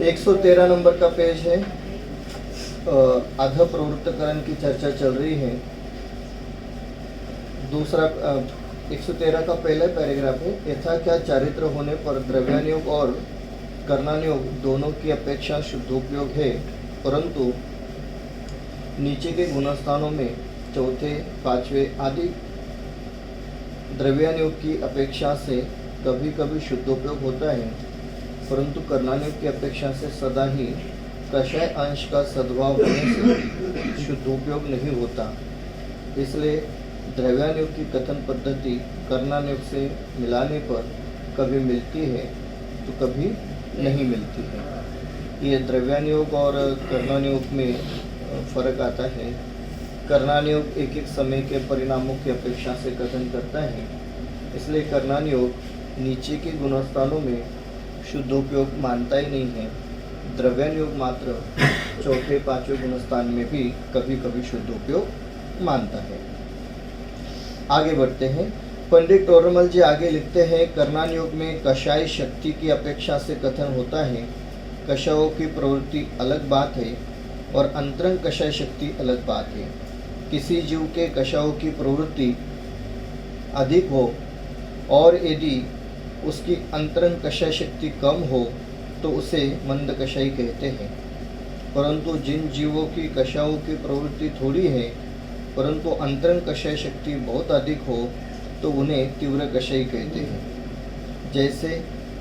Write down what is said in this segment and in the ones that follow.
113 number का page है। अध प्रवृत्तकरण की चर्चा चल रही है। दूसरा 113 का पहला पैराग्राफ है। यथा क्या चारित्र होने पर द्रव्यानुयोग और कर्णानुयोग दोनों की अपेक्षा शुद्धोपयोग है, परंतु नीचे के गुणस्थानों में चौथे, पांचवें आदि द्रव्यानुयोग की अपेक्षा से कभी कभी शुद्धोपयोग होता है, परंतु कर्णानुयोग की अपेक्षा से सदा ही कषाय अंश का सद्भाव होने से शुद्धोपयोग नहीं होता। इसलिए द्रव्यानुयोग की कथन पद्धति कर्णानुयोग से मिलाने पर कभी मिलती है तो कभी नहीं मिलती है। ये द्रव्यानुयोग और कर्णानुयोग में फर्क आता है। कर्णानुयोग एक एक समय के परिणामों की अपेक्षा से कथन करता है, इसलिए कर्णानुयोग नीचे के गुणस्थानों में शुद्धोपयोग मानता ही नहीं है। द्रव्यानुयोग मात्र चौथे पांचवें गुणस्थान में भी कभी कभी शुद्धोपयोग मानता है। आगे बढ़ते हैं। पंडित टोरमल जी आगे लिखते हैं, कर्णानुयोग में कषाय शक्ति की अपेक्षा से कथन होता है। कषायों की प्रवृत्ति अलग बात है और अंतरंग कषाय शक्ति अलग बात है। किसी जीव के कषायों की प्रवृत्ति अधिक हो और यदि उसकी अंतरंग कषाय शक्ति कम हो तो उसे मंद कषाय कहते हैं, परंतु जिन जीवों की कषायों की प्रवृत्ति थोड़ी है परंतु अंतरंग कषाय शक्ति बहुत अधिक हो तो उन्हें तीव्र कषाय कहते हैं। जैसे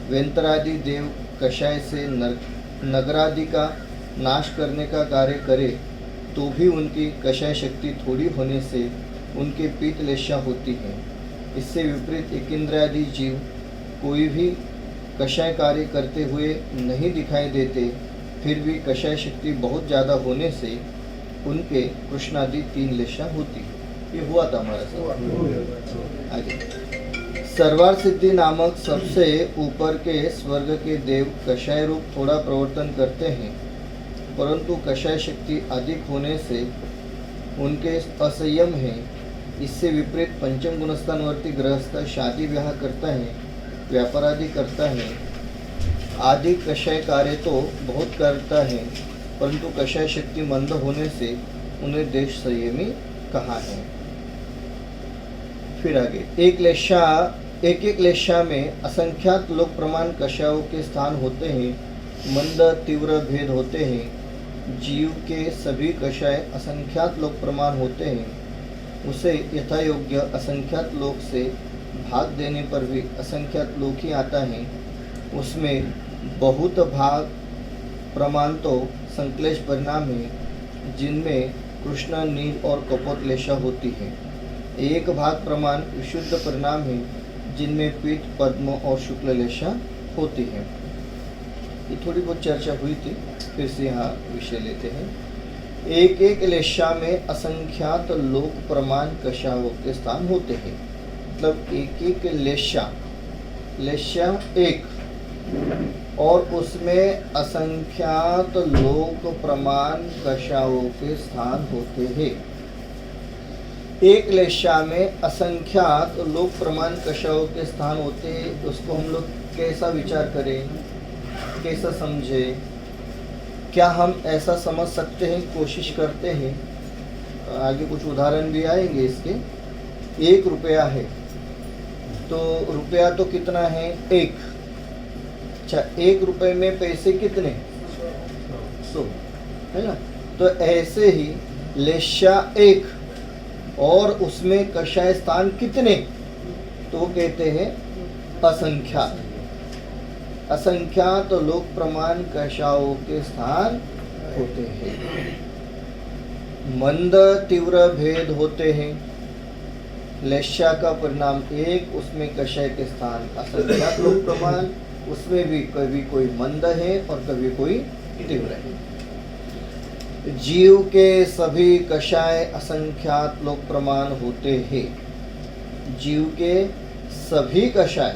वेंतरादि देव कषाय से नगरादि का नाश करने का कार्य करे तो भी उनकी कषाय शक्ति थोड़ी होने से उनके पीतलेशा होती है। इससे विपरीत एकेंद्रादि जीव कोई भी कषाय कार्य करते हुए नहीं दिखाई देते, फिर भी कषाय शक्ति बहुत ज़्यादा होने से उनके कृष्णादि 3 लेशा होती है। ये हुआ था हमारा साथ। आगे सर्वार सिद्धि नामक सबसे ऊपर के स्वर्ग के देव कषाय रूप थोड़ा प्रवर्तन करते हैं, परंतु कषाय शक्ति अधिक होने से उनके असंयम है। इससे विपरीत पंचम गुणस्थानवर्ती गृहस्थ शादी ब्याह करता है, व्यापार आदि करता है, आदि कषाय कार्य तो बहुत करता है, परंतु कषाय शक्ति मंद होने से उन्हें देश संयमी कहा है। फिर आगे एक एक लेशा में असंख्यात लोक प्रमाण कषायों के स्थान होते हैं, मंद तीव्र भेद होते हैं। जीव के सभी कषाय असंख्यात लोक प्रमाण होते हैं, उसे यथा योग्य असंख्यात लोक से भाग देने पर भी असंख्यात लोक ही आता है। उसमें बहुत भाग प्रमाण तो संक्लेश परिणाम है, जिनमें कृष्ण, नील और कपोत लेशा होती है। एक भाग प्रमाण विशुद्ध परिणाम है, जिनमें पीत, पद्म और शुक्ल लेशा होती है। ये थोड़ी बहुत चर्चा हुई थी, फिर से यहाँ विषय लेते हैं। एक एक लेशा में असंख्यात लोक प्रमाण कषायों के स्थान होते हैं। मतलब एक एक लेशा एक और उसमें असंख्यात लोक प्रमाण कषायों के स्थान होते हैं। एक लेशा में असंख्यात लोक प्रमाण कषायों के स्थान होते हैं। उसको हम लोग कैसा विचार करें, कैसा समझे? क्या हम ऐसा समझ सकते हैं, कोशिश करते हैं? आगे कुछ उदाहरण भी आएंगे इसके। 1 रुपया है तो रुपया तो कितना है? 1। अच्छा, 1 रुपये में पैसे कितने? 100, है ना? तो ऐसे ही लेशा 1 और उसमें कषाय स्थान कितने, तो कहते हैं असंख्यात। असंख्यात लोक प्रमाण कषायों के स्थान होते हैं। मंद तीव्र भेद होते हैं। लेशा का परिणाम 1, उसमें कषाय के स्थान असंख्यात लोक प्रमाण, उसमें भी कभी कोई मंद है और कभी कोई तीव्र है। जीव के सभी कषाय असंख्यात लोक प्रमाण होते हैं। जीव के सभी कषाय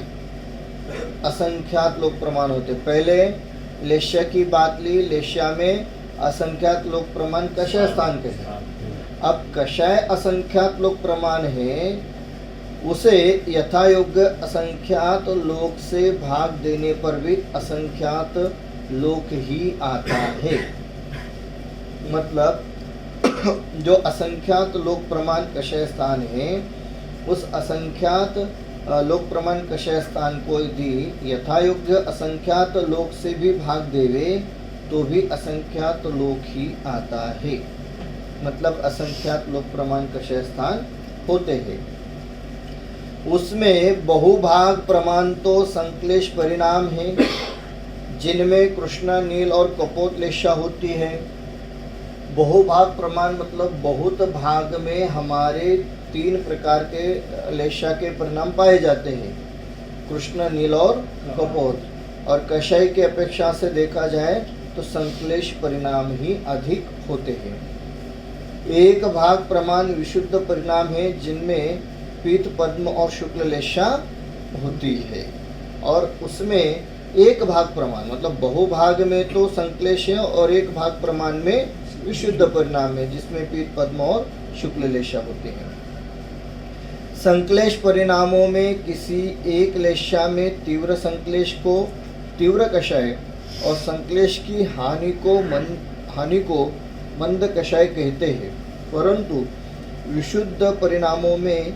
असंख्यात लोक प्रमाण होते। पहले लेशा की बात ली, लेशा में असंख्यात लोक प्रमाण कषाय स्थान के हैं। अब कषाय असंख्यात लोक प्रमाण है, उसे यथायोग्य असंख्यात लोक से भाग देने पर भी असंख्यात लोक ही आता है। मतलब जो असंख्यात लोक प्रमाण कषय स्थान है, उस असंख्यात लोक प्रमाण कषय स्थान को यदि यथायोग्य असंख्यात लोक से भी भाग देवे तो भी असंख्यात लोक ही आता है। मतलब असंख्यात लोक प्रमाण कषय स्थान होते हैं। उसमें बहुभाग प्रमाण तो संक्लेश परिणाम है, जिनमें कृष्णा, नील और कपोत लेशा होती है। बहुभाग प्रमाण मतलब बहुत भाग में हमारे 3 प्रकार के लेशा के परिणाम पाए जाते हैं, कृष्ण, नील और कपोत। और कषय की अपेक्षा से देखा जाए तो संक्लेश परिणाम ही अधिक होते हैं। एक भाग प्रमाण विशुद्ध परिणाम है, जिनमें पीत, पद्म और शुक्ल लेशा होती है। और उसमें एक भाग प्रमाण मतलब बहुभाग में तो संक्लेश है और एक भाग प्रमाण में विशुद्ध परिणाम है, जिसमें पीत, पद्म और शुक्ल लेशा होते हैं। संक्लेश परिणामों में किसी एक लेशा में तीव्र संक्लेश को तीव्र कषाय और संक्लेश की हानि को मंद कषाय कहते हैं। परंतु विशुद्ध परिणामों में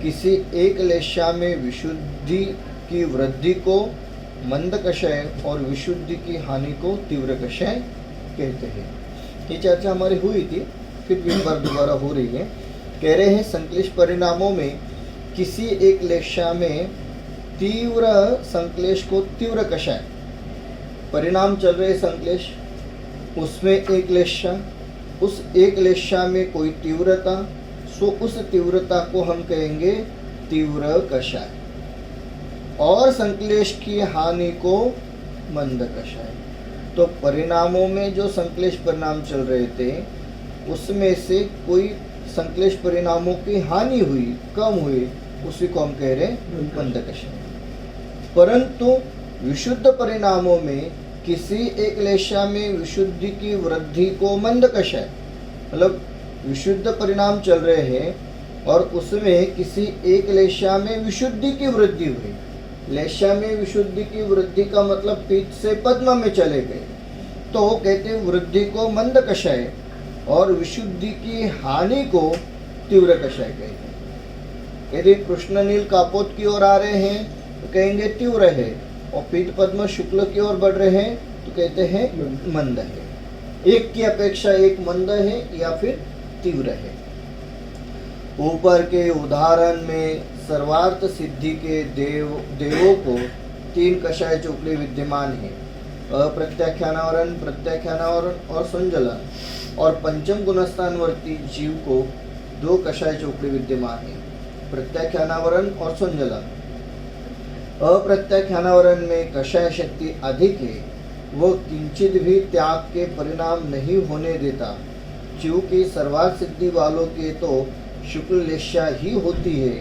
किसी एक लेशा में विशुद्धि की वृद्धि को मंद कषाय और विशुद्धि की हानि को तीव्र कषाय कहते हैं। ये चर्चा हमारी हुई थी, फिर भी एक बार दोबारा हो रही है। कह रहे हैं संक्लेश परिणामों में किसी एक लेशा में तीव्र संक्लेश को तीव्र कषाय, परिणाम चल रहे संक्लेश, उसमें एक लेशा, उस एक लेशा में कोई तीव्रता, सो उस तीव्रता को हम कहेंगे तीव्र कषाय। और संक्लेश की हानि को मंद कषाय। तो परिणामों में जो संक्लेश परिणाम चल रहे थे, उसमें से कोई संक्लेश परिणामों की हानि हुई, कम हुई, उसी को हम कह रहे हैं मंद कषाय। परंतु विशुद्ध परिणामों में किसी एक लेशा में विशुद्धि की वृद्धि को मंद कषाय, मतलब विशुद्ध परिणाम चल रहे हैं और उसमें किसी एक लेशा में विशुद्धि की वृद्धि हुई। लेशा में विशुद्धि की वृद्धि का मतलब पीत से पद्म में चले गए, तो कहते वृद्धि को मंद कषाय और विशुद्धि की हानि को तीव्र कषाय कहते हैं। यदि कृष्ण, नील, कापोत की ओर आ रहे हैं तो कहेंगे तीव्र है, और पीत, पद्म, शुक्ल की ओर बढ़ रहे हैं तो कहते हैं मंद है। एक की अपेक्षा एक मंद है या फिर तीव्र है। ऊपर के उदाहरण में सर्वार्थ सिद्धि के देवों को 3 कषाय चोकड़ी विद्यमान है, अप्रत्याख्यानावरण, प्रत्याख्यानावरण और संजलन। और पंचम गुणस्थानवर्ती जीव को 2 कषाय चोकड़ी विद्यमान है, प्रत्याख्यानावरण और संजलन। अप्रत्याख्यानावरण में कषाय शक्ति अधिक है, वह किंचित भी त्याग के परिणाम नहीं होने देता। क्योंकि सर्वार्थ सिद्धि वालों के तो शुक्ल लेशा ही होती है,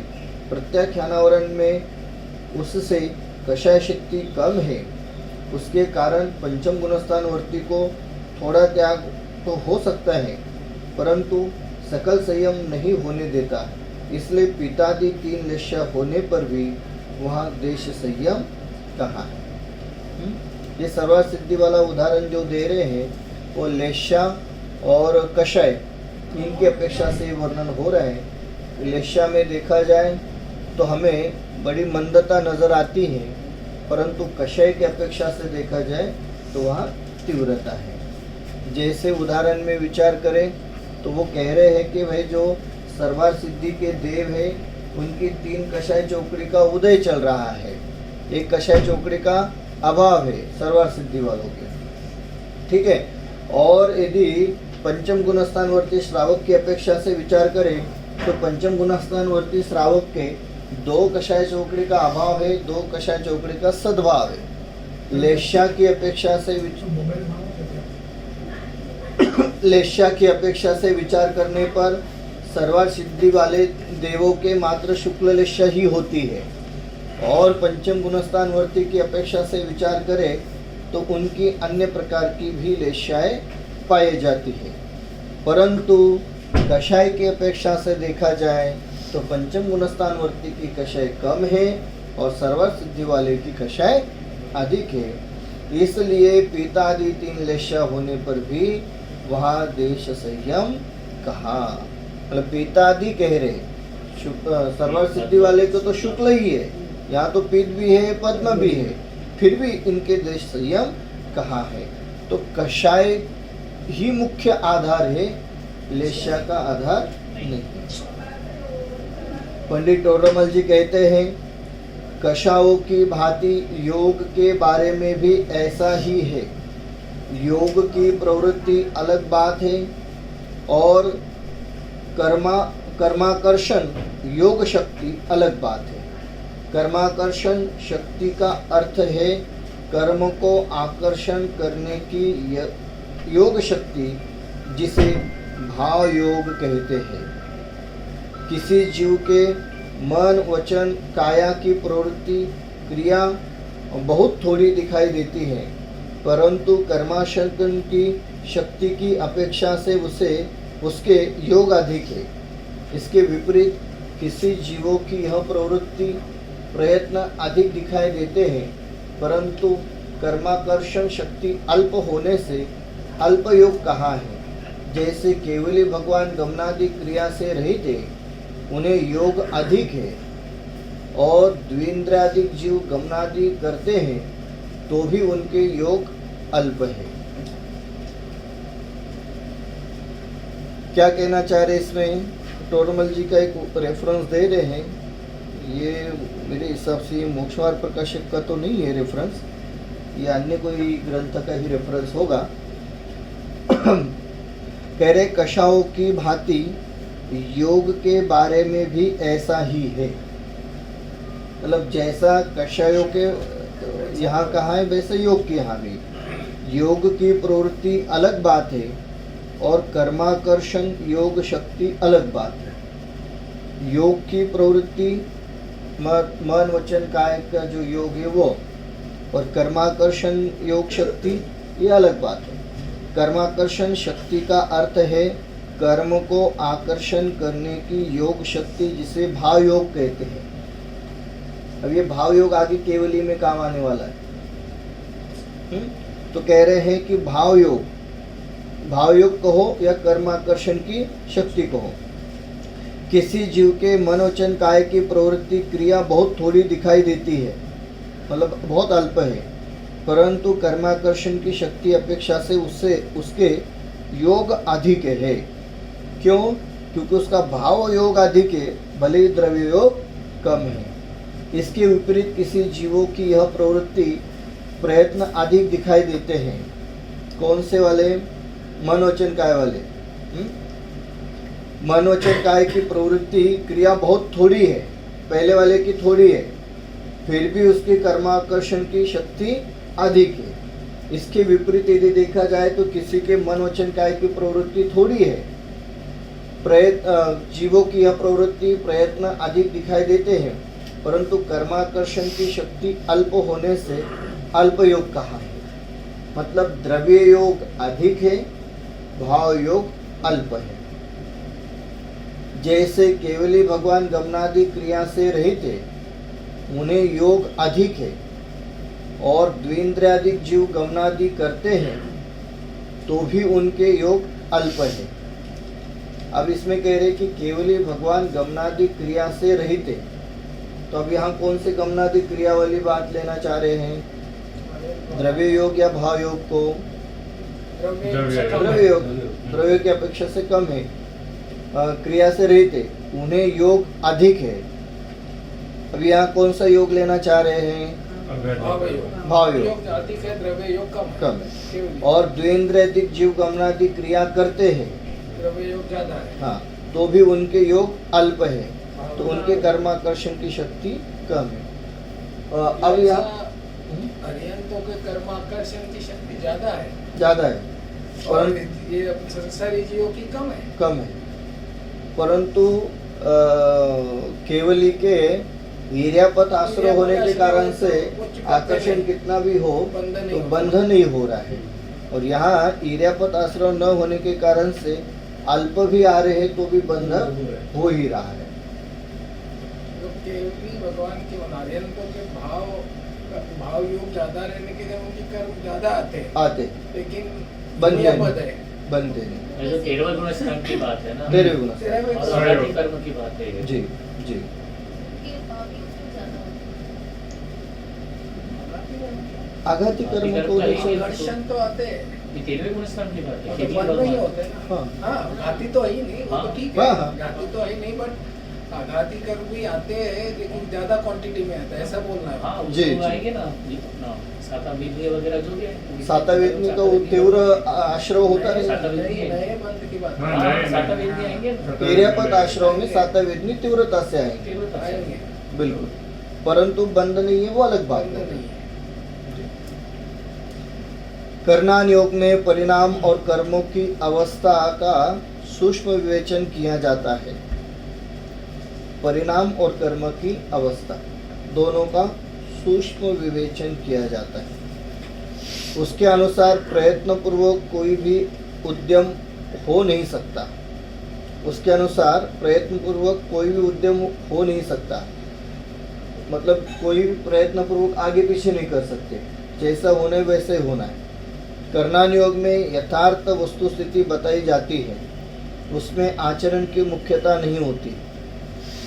प्रत्याख्यानावरण में उससे कषाय शक्ति कम है, उसके कारण पंचम गुणस्थानवर्ती को थोड़ा त्याग तो हो सकता है, परंतु सकल संयम नहीं होने देता। इसलिए पितादि 3 लेशा होने पर भी वहाँ देश संयम कहाँ है। ये सर्वार्थ सिद्धि वाला उदाहरण जो दे रहे हैं वो लेशा और कषाय इनकी अपेक्षा से वर्णन हो रहा है। लेशा में देखा जाए तो हमें बड़ी मंदता नजर आती है, परंतु कषाय की अपेक्षा से देखा जाए तो वहाँ तीव्रता है। जैसे उदाहरण में विचार करें तो वो कह रहे हैं कि भाई जो सर्वार्थ सिद्धि के देव है उनकी 3 कषाय चौकड़ी का उदय चल रहा है, एक कषाय चौकड़ी का अभाव है सर्वार्थ सिद्धि वालों के, ठीक है। और यदि पंचम गुणस्थानवर्ती श्रावक की अपेक्षा से विचार करें तो पंचम गुणस्थानवर्ती श्रावक के 2 कषाय चौकड़ी का अभाव है, 2 कषाय चौकड़ी का सद्भाव है। लेशा की अपेक्षा से विचार करने पर सर्वार्थ सिद्धि वाले देवों के मात्र शुक्ल लेशा ही होती है, और पंचम गुणस्थानवर्ती की अपेक्षा से विचार करें तो उनकी अन्य प्रकार की भी लेशाएं पाई जाती है। परंतु कषाय की अपेक्षा से देखा जाए तो पंचम गुणस्थानवर्ती की कषाय कम है और सर्वार्थ सिद्धि वाले की कषाय अधिक है। इसलिए पीतादि 3 लेशा होने पर भी वहाँ देश संयम कहा। मतलब पीतादि कह रहे, सर्वर सिद्धि वाले को तो शुक्ल ही है, यहाँ तो पीत भी है पद्म भी है, फिर भी इनके देश संयम कहा है। तो कषाय ही मुख्य आधार है, लेशा का आधार नहीं। पंडित टोडरमल जी कहते हैं कषायों की भांति योग के बारे में भी ऐसा ही है। योग की प्रवृत्ति अलग बात है और कर्माकर्षण योग शक्ति अलग बात है। कर्माकर्षण शक्ति का अर्थ है कर्म को आकर्षण करने की योग शक्ति, जिसे भाव योग कहते हैं। किसी जीव के मन वचन काया की प्रवृत्ति क्रिया बहुत थोड़ी दिखाई देती है, परंतु कर्माशक्ति की शक्ति की अपेक्षा से उसके योग अधिक है। इसके विपरीत किसी जीवों की यह प्रवृत्ति प्रयत्न अधिक दिखाई देते हैं, परंतु कर्माकर्षण शक्ति अल्प होने से अल्प योग कहा है। जैसे केवली भगवान गमनादि क्रिया से रहित है, उन्हें योग अधिक है, और द्विंद्रियादिक जीव गमनादि करते हैं तो भी उनके योग अल्प है। क्या कहना चाह रहे इसमें? टोडरमल जी का एक रेफरेंस दे रहे हैं, ये मेरे हिसाब से मोक्षवार प्रकाशक का तो नहीं है रेफरेंस, ये अन्य कोई ग्रंथ का ही रेफरेंस होगा। कह रहे कषायों की भांति योग के बारे में भी ऐसा ही है। मतलब जैसा कषायों के यहाँ कहा है वैसे योग के यहाँ भी। योग की प्रवृत्ति अलग बात है और कर्माकर्षण योग शक्ति अलग बात है। योग की प्रवृत्ति मन वचन काया का जो योग है वो, और कर्माकर्षण योग शक्ति ये अलग बात है। कर्माकर्षण शक्ति का अर्थ है कर्म को आकर्षण करने की योग शक्ति, जिसे भाव योग कहते हैं। अब ये भाव योग आगे केवली में काम आने वाला है। तो कह रहे हैं कि भाव योग कहो या कर्माकर्षण की शक्ति कहो, किसी जीव के मनोवचन काय की प्रवृत्ति क्रिया बहुत थोड़ी दिखाई देती है, मतलब बहुत अल्प है, परंतु कर्माकर्षण की शक्ति अपेक्षा से उसके योग अधिक है। क्यों? क्योंकि उसका भाव योग अधिक है, भले ही द्रव्य योग कम है। इसके विपरीत किसी जीवों की यह प्रवृत्ति प्रयत्न अधिक दिखाई देते हैं। कौन से वाले? मनोवचन काय वाले। मनोवचन काय की प्रवृत्ति क्रिया बहुत थोड़ी है, पहले वाले की थोड़ी है, फिर भी उसकी कर्माकर्षण की शक्ति अधिक है। इसके विपरीत यदि देखा जाए तो किसी के मनोवचन काय की प्रवृत्ति थोड़ी है, जीवों की यह प्रवृत्ति प्रयत्न अधिक दिखाई देते हैं, परंतु कर्माकर्षण की शक्ति अल्प होने से अल्प योग कहा है। मतलब द्रव्य योग अधिक है, भाव योग अल्प है। जैसे केवली भगवान गमनादि क्रिया से रहित है, उन्हें योग अधिक है, और द्विंद्रियादिक जीव गमनादि करते हैं तो भी उनके योग अल्प है। अब इसमें कह रहे कि केवली भगवान गमनादि क्रिया से रहित है, तो अब यहाँ कौन से गमनादि क्रिया वाली बात लेना चाह रहे हैं? द्रव्य योग या भाव योग को? द्रव्य योग, द्रव्य की अपेक्षा से कम है, क्रिया से रहित है, उन्हें योग अधिक है। अब यहाँ कौन सा योग लेना चाह रहे हैं? भाव योग अधिक है, द्रव्य योग कम है। और द्विंद्रियादिक जीव गमनादि क्रिया करते हैं, द्रव्य योग ज्यादा है, हाँ, तो भी उनके योग अल्प है, तो उनके कर्माकर्षण की शक्ति कम है। अब यहाँ अर्यंतों के कर्माकर्षण की शक्ति ज्यादा है, और ये संसारी जीवों की कम है। परंतु केवली के वीर्यापत आश्रय होने के कारण से आकर्षण कितना भी हो तो बंधन नहीं हो रहा है, और यहाँ ईर्यापत आश्रय न होने के कारण से अल्प भी आ रहे हैं तो भी बंधन हो ही रहा है। केवली भगवान के अर्यंतों के भाव भाव योग ज्यादा रहने के लिए उनकी कर्म ज्यादा आते लेकिन बनते दुनिया नहीं। पद है। बनते नहीं। ये जो 13वें गुणस्कंध की बात है ना, 13वें गुण। 13वें और गुण। आगामी कर्म की बात है ये। जी जी। आघाती कर्म को आघाती कर्म जैसे- का घर्षण तो आते हैं, ये 13वें गुणस्कंध की बात है। वो कि तो भी मन में ही भगवान- होते हैं ना। हाँ। हाँ, घाती तो है ही नहीं, वो तो हाँ। ठीक हाँ, है, हाँ। घाती तो है ही नहीं, बट आघाती कर्म भी आते हैं लेकिन ज्यादा क्वांटिटी में आता है, ऐसा बोलना है। हाँ, जी, उसमें जी। आएंगे ना, ये अपना सातावेदी वगैरह जो भी है। सातावेदनी का वो तीव्र आश्रव होता नए- है। सातावेदी है। नए बंध की बात हाँ, है। नए- सातावेदी आएंगे ना। पेरियापत आश्रम में सातावेदनी तीव्रता से आएंगे, तीव्रता से। आएंगे, बिल्कुल, परंतु बंद नहीं है, वो अलग बात बंध है। नहीं है। कर्णान योग में परिणाम और कर्मों की अवस्था का सूक्ष्म विवेचन किया जाता है। परिणाम और कर्म की अवस्था दोनों का सूक्ष्म विवेचन किया जाता है। उसके अनुसार प्रयत्न पूर्वक कोई भी उद्यम हो नहीं सकता। उसके अनुसार प्रयत्न पूर्वक कोई भी उद्यम हो नहीं सकता, मतलब कोई भी प्रयत्न पूर्वक आगे पीछे नहीं कर सकते, जैसा होने वैसे ही होना है। कर्णान योग में यथार्थ वस्तु स्थिति बताई जाती है, उसमें आचरण की मुख्यता नहीं होती।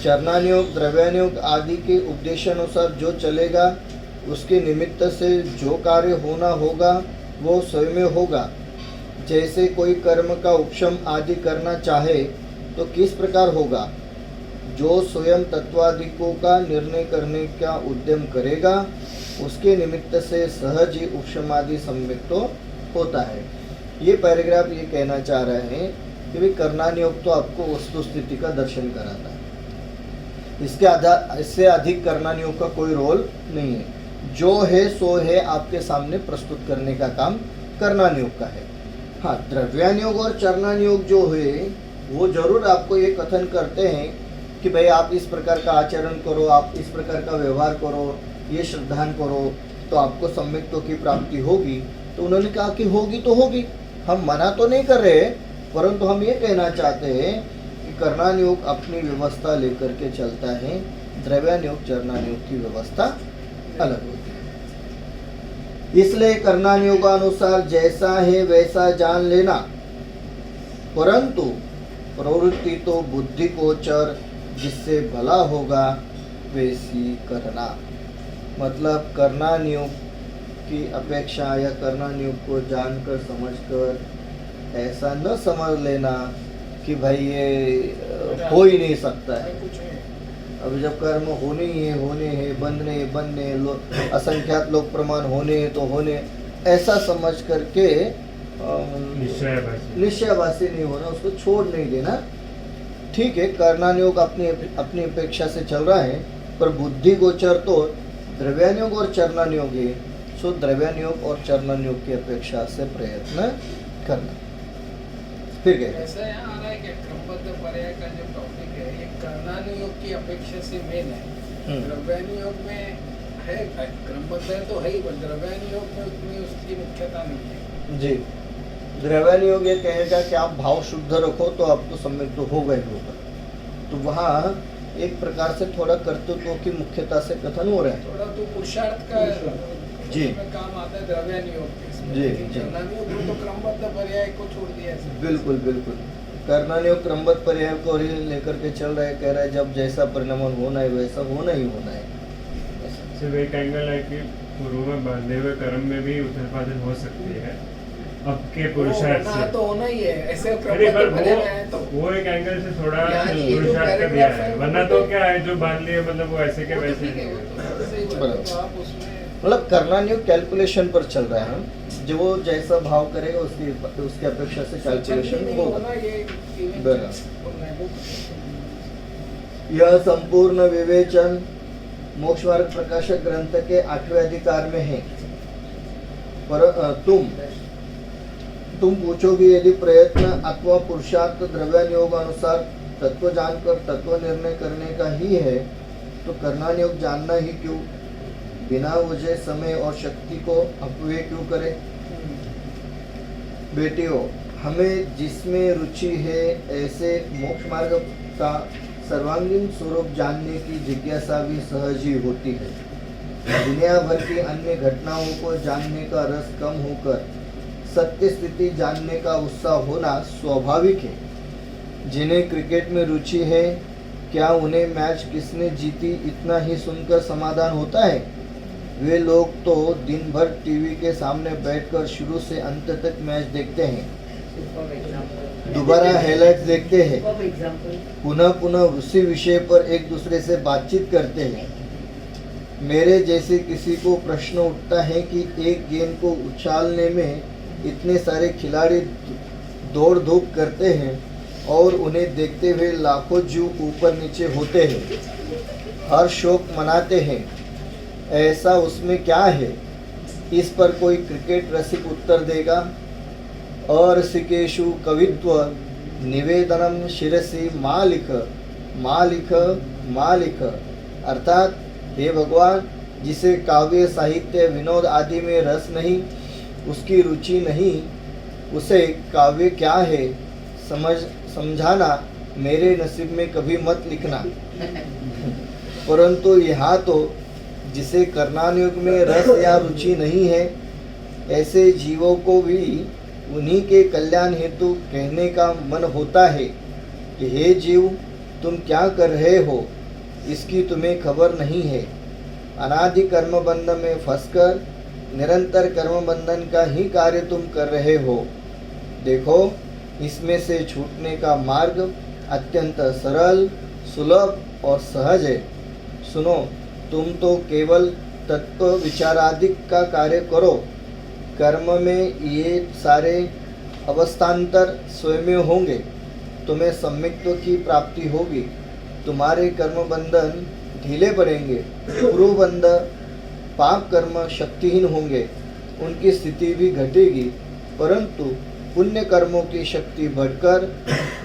चरणान योग, द्रव्यान योग आदि के उपदेशानुसार जो चलेगा उसके निमित्त से जो कार्य होना होगा वो स्वयं होगा। जैसे कोई कर्म का उपशम आदि करना चाहे तो किस प्रकार होगा, जो स्वयं तत्वादिकों का निर्णय करने का उद्यम करेगा उसके निमित्त से सहज ही उपशमादि सम्यक तो होता है। ये पैराग्राफ ये कहना चाह रहे हैं कि भाई कर्णान योग तो आपको वस्तु स्थिति का दर्शन कराता है, इससे अधिक कर्णान योग का कोई रोल नहीं है। जो है सो है आपके सामने प्रस्तुत करने का काम कर्णान योग का है। हाँ, द्रव्यान योग और चरणान योग जो है वो जरूर आपको ये कथन करते हैं कि भाई आप इस प्रकार का आचरण करो, आप इस प्रकार का व्यवहार करो, ये श्रद्धान करो तो आपको सम्यक्तों की प्राप्ति होगी। तो उन्होंने कहा कि होगी तो होगी, हम मना तो नहीं कर रहे, परंतु हम ये कहना चाहते हैं कि कर्णान योग अपनी व्यवस्था लेकर के चलता है, द्रव्यान योग चरणान योग की व्यवस्था अलग होती है। इसलिए कर्णान योगानुसार जैसा है वैसा जान लेना, परंतु प्रवृत्ति तो बुद्धि गोचर जिससे भला होगा वैसी करना। मतलब कर्णान योग की अपेक्षा या कर्णान योग को जानकर समझकर ऐसा न समझ लेना कि भाई ये हो ही नहीं सकता है। कुछ है। अब जब कर्म होने ही है, होने हैं, बनने असंख्यात लोक प्रमाण होने हैं तो होने, ऐसा समझ करके निश्चयवासी नहीं होना, उसको छोड़ नहीं देना। ठीक है, कर्णान योग अपनी अपेक्षा से चल रहा है, पर बुद्धि गोचर तो द्रव्यान योग और चरणान योग है। सो द्रव्यान योग और चरणान योग की अपेक्षा से प्रयत्न करना। फिर कहते हैं ऐसा यहाँ आ रहा है कि क्रमबद्ध पर्याय का जो टॉपिक है ये कर्णान योग की अपेक्षा से मेन है। द्रव्यान योग में है, क्रमबद्ध है तो है ही, पर द्रव्यान योग में उतनी उसकी मुख्यता नहीं है। जी, द्रव्यान योग ये कहेगा कि आप भाव शुद्ध रखो तो आपको सम्यक तो होगा ही होगा। तो वहाँ एक प्रकार से थोड़ा कर्तृत्व की मुख्यता से कथन हो रहा है। थोड़ा तो पुरुषार्थ का जी। उसमें काम आता है द्रव्यान योग के इसमें। जी, लेकिन जी। कर्णान योग में तो क्रमबद्ध पर्याय को छोड़ दिया है। बिल्कुल बिल्कुल, कर्णान योग क्रमबद्ध पर्याय को ही लेकर के चल रहा है, कह रहा है जब जैसा परिणाम होना है वैसा होना ही होना है। सिर्फ एक एंगल है कि पूर्व में बांधे हुए कर्म में भी उथल पाथल हो सकती है अब के पुरुषार्थ होना से। तो होना ही है, ऐसे अरे क्रमबद्ध पर पर्याय में है तो वो एक एंगल से थोड़ा यार ये जो पुरुषार्थ का दिया पैराग्राफ है, है, वरना वो तो क्या है जो बांध लिए मतलब वो ऐसे के वो तो वैसे ठीक है, नहीं वो है। तो सही बात है। तो आप उसमें मतलब कर्णान योग कैलकुलेशन पर चल रहा है, जो वो जैसा भाव करेगा उसकी अपेक्षा से कैलकुलेशन नहीं होगा। होना, ये event बराबर। होना है, वो यह संपूर्ण विवेचन मोक्ष मार्ग प्रकाशक ग्रंथ के 8वें अधिकार में है। पर तुम पूछोगे यदि प्रयत्न अथवा पुरुषार्थ द्रव्यान योग अनुसार तत्व जानकर तत्व निर्णय करने का ही है तो कर्णान योग जानना ही क्यों, बिना वजह समय और शक्ति को अपव्यय क्यों करे। बेटियों, हमें जिसमें रुचि है ऐसे मोक्ष मार्ग का सर्वांगीण स्वरूप जानने की जिज्ञासा भी सहज ही होती है। दुनिया भर की अन्य घटनाओं को जानने का रस कम होकर सत्य स्थिति जानने का उत्साह होना स्वाभाविक है। जिन्हें क्रिकेट में रुचि है, क्या उन्हें मैच किसने जीती इतना ही सुनकर समाधान होता है? वे लोग तो दिन भर टीवी के सामने बैठकर शुरू से अंत तक मैच देखते हैं, दोबारा हाइलाइट्स देखते हैं, पुनः पुनः उसी विषय पर एक दूसरे से बातचीत करते हैं। मेरे जैसे किसी को प्रश्न उठता है कि एक गेंद को उछालने में इतने सारे खिलाड़ी दौड़ धूप करते हैं और उन्हें देखते हुए लाखों जीव ऊपर नीचे होते हैं, हर शौक मनाते हैं, ऐसा उसमें क्या है? इस पर कोई क्रिकेट रसिक उत्तर देगा, अरसिकेषु कवित्व निवेदनम शिरसि मालिक मालिक मालिक। अर्थात हे भगवान, जिसे काव्य साहित्य विनोद आदि में रस नहीं, उसकी रुचि नहीं, उसे काव्य क्या है समझाना मेरे नसीब में कभी मत लिखना। परंतु यहाँ तो जिसे कर्णानुयोग में रस या रुचि नहीं है, ऐसे जीवों को भी उन्हीं के कल्याण हेतु कहने का मन होता है कि हे जीव, तुम क्या कर रहे हो इसकी तुम्हें खबर नहीं है। अनादि कर्म बंध में फंसकर निरंतर कर्म बंधन का ही कार्य तुम कर रहे हो। देखो, इसमें से छूटने का मार्ग अत्यंत सरल, सुलभ और सहज है। सुनो, तुम तो केवल तत्व विचाराधिक का कार्य करो। कर्म में ये सारे अवस्थान्तर स्वयं होंगे। तुम्हें सम्यक्त्व की प्राप्ति होगी। तुम्हारे कर्म बंधन ढीले पड़ेंगे। पूर्व बंध पाप कर्म शक्तिहीन होंगे, उनकी स्थिति भी घटेगी, परंतु पुण्य कर्मों की शक्ति बढ़कर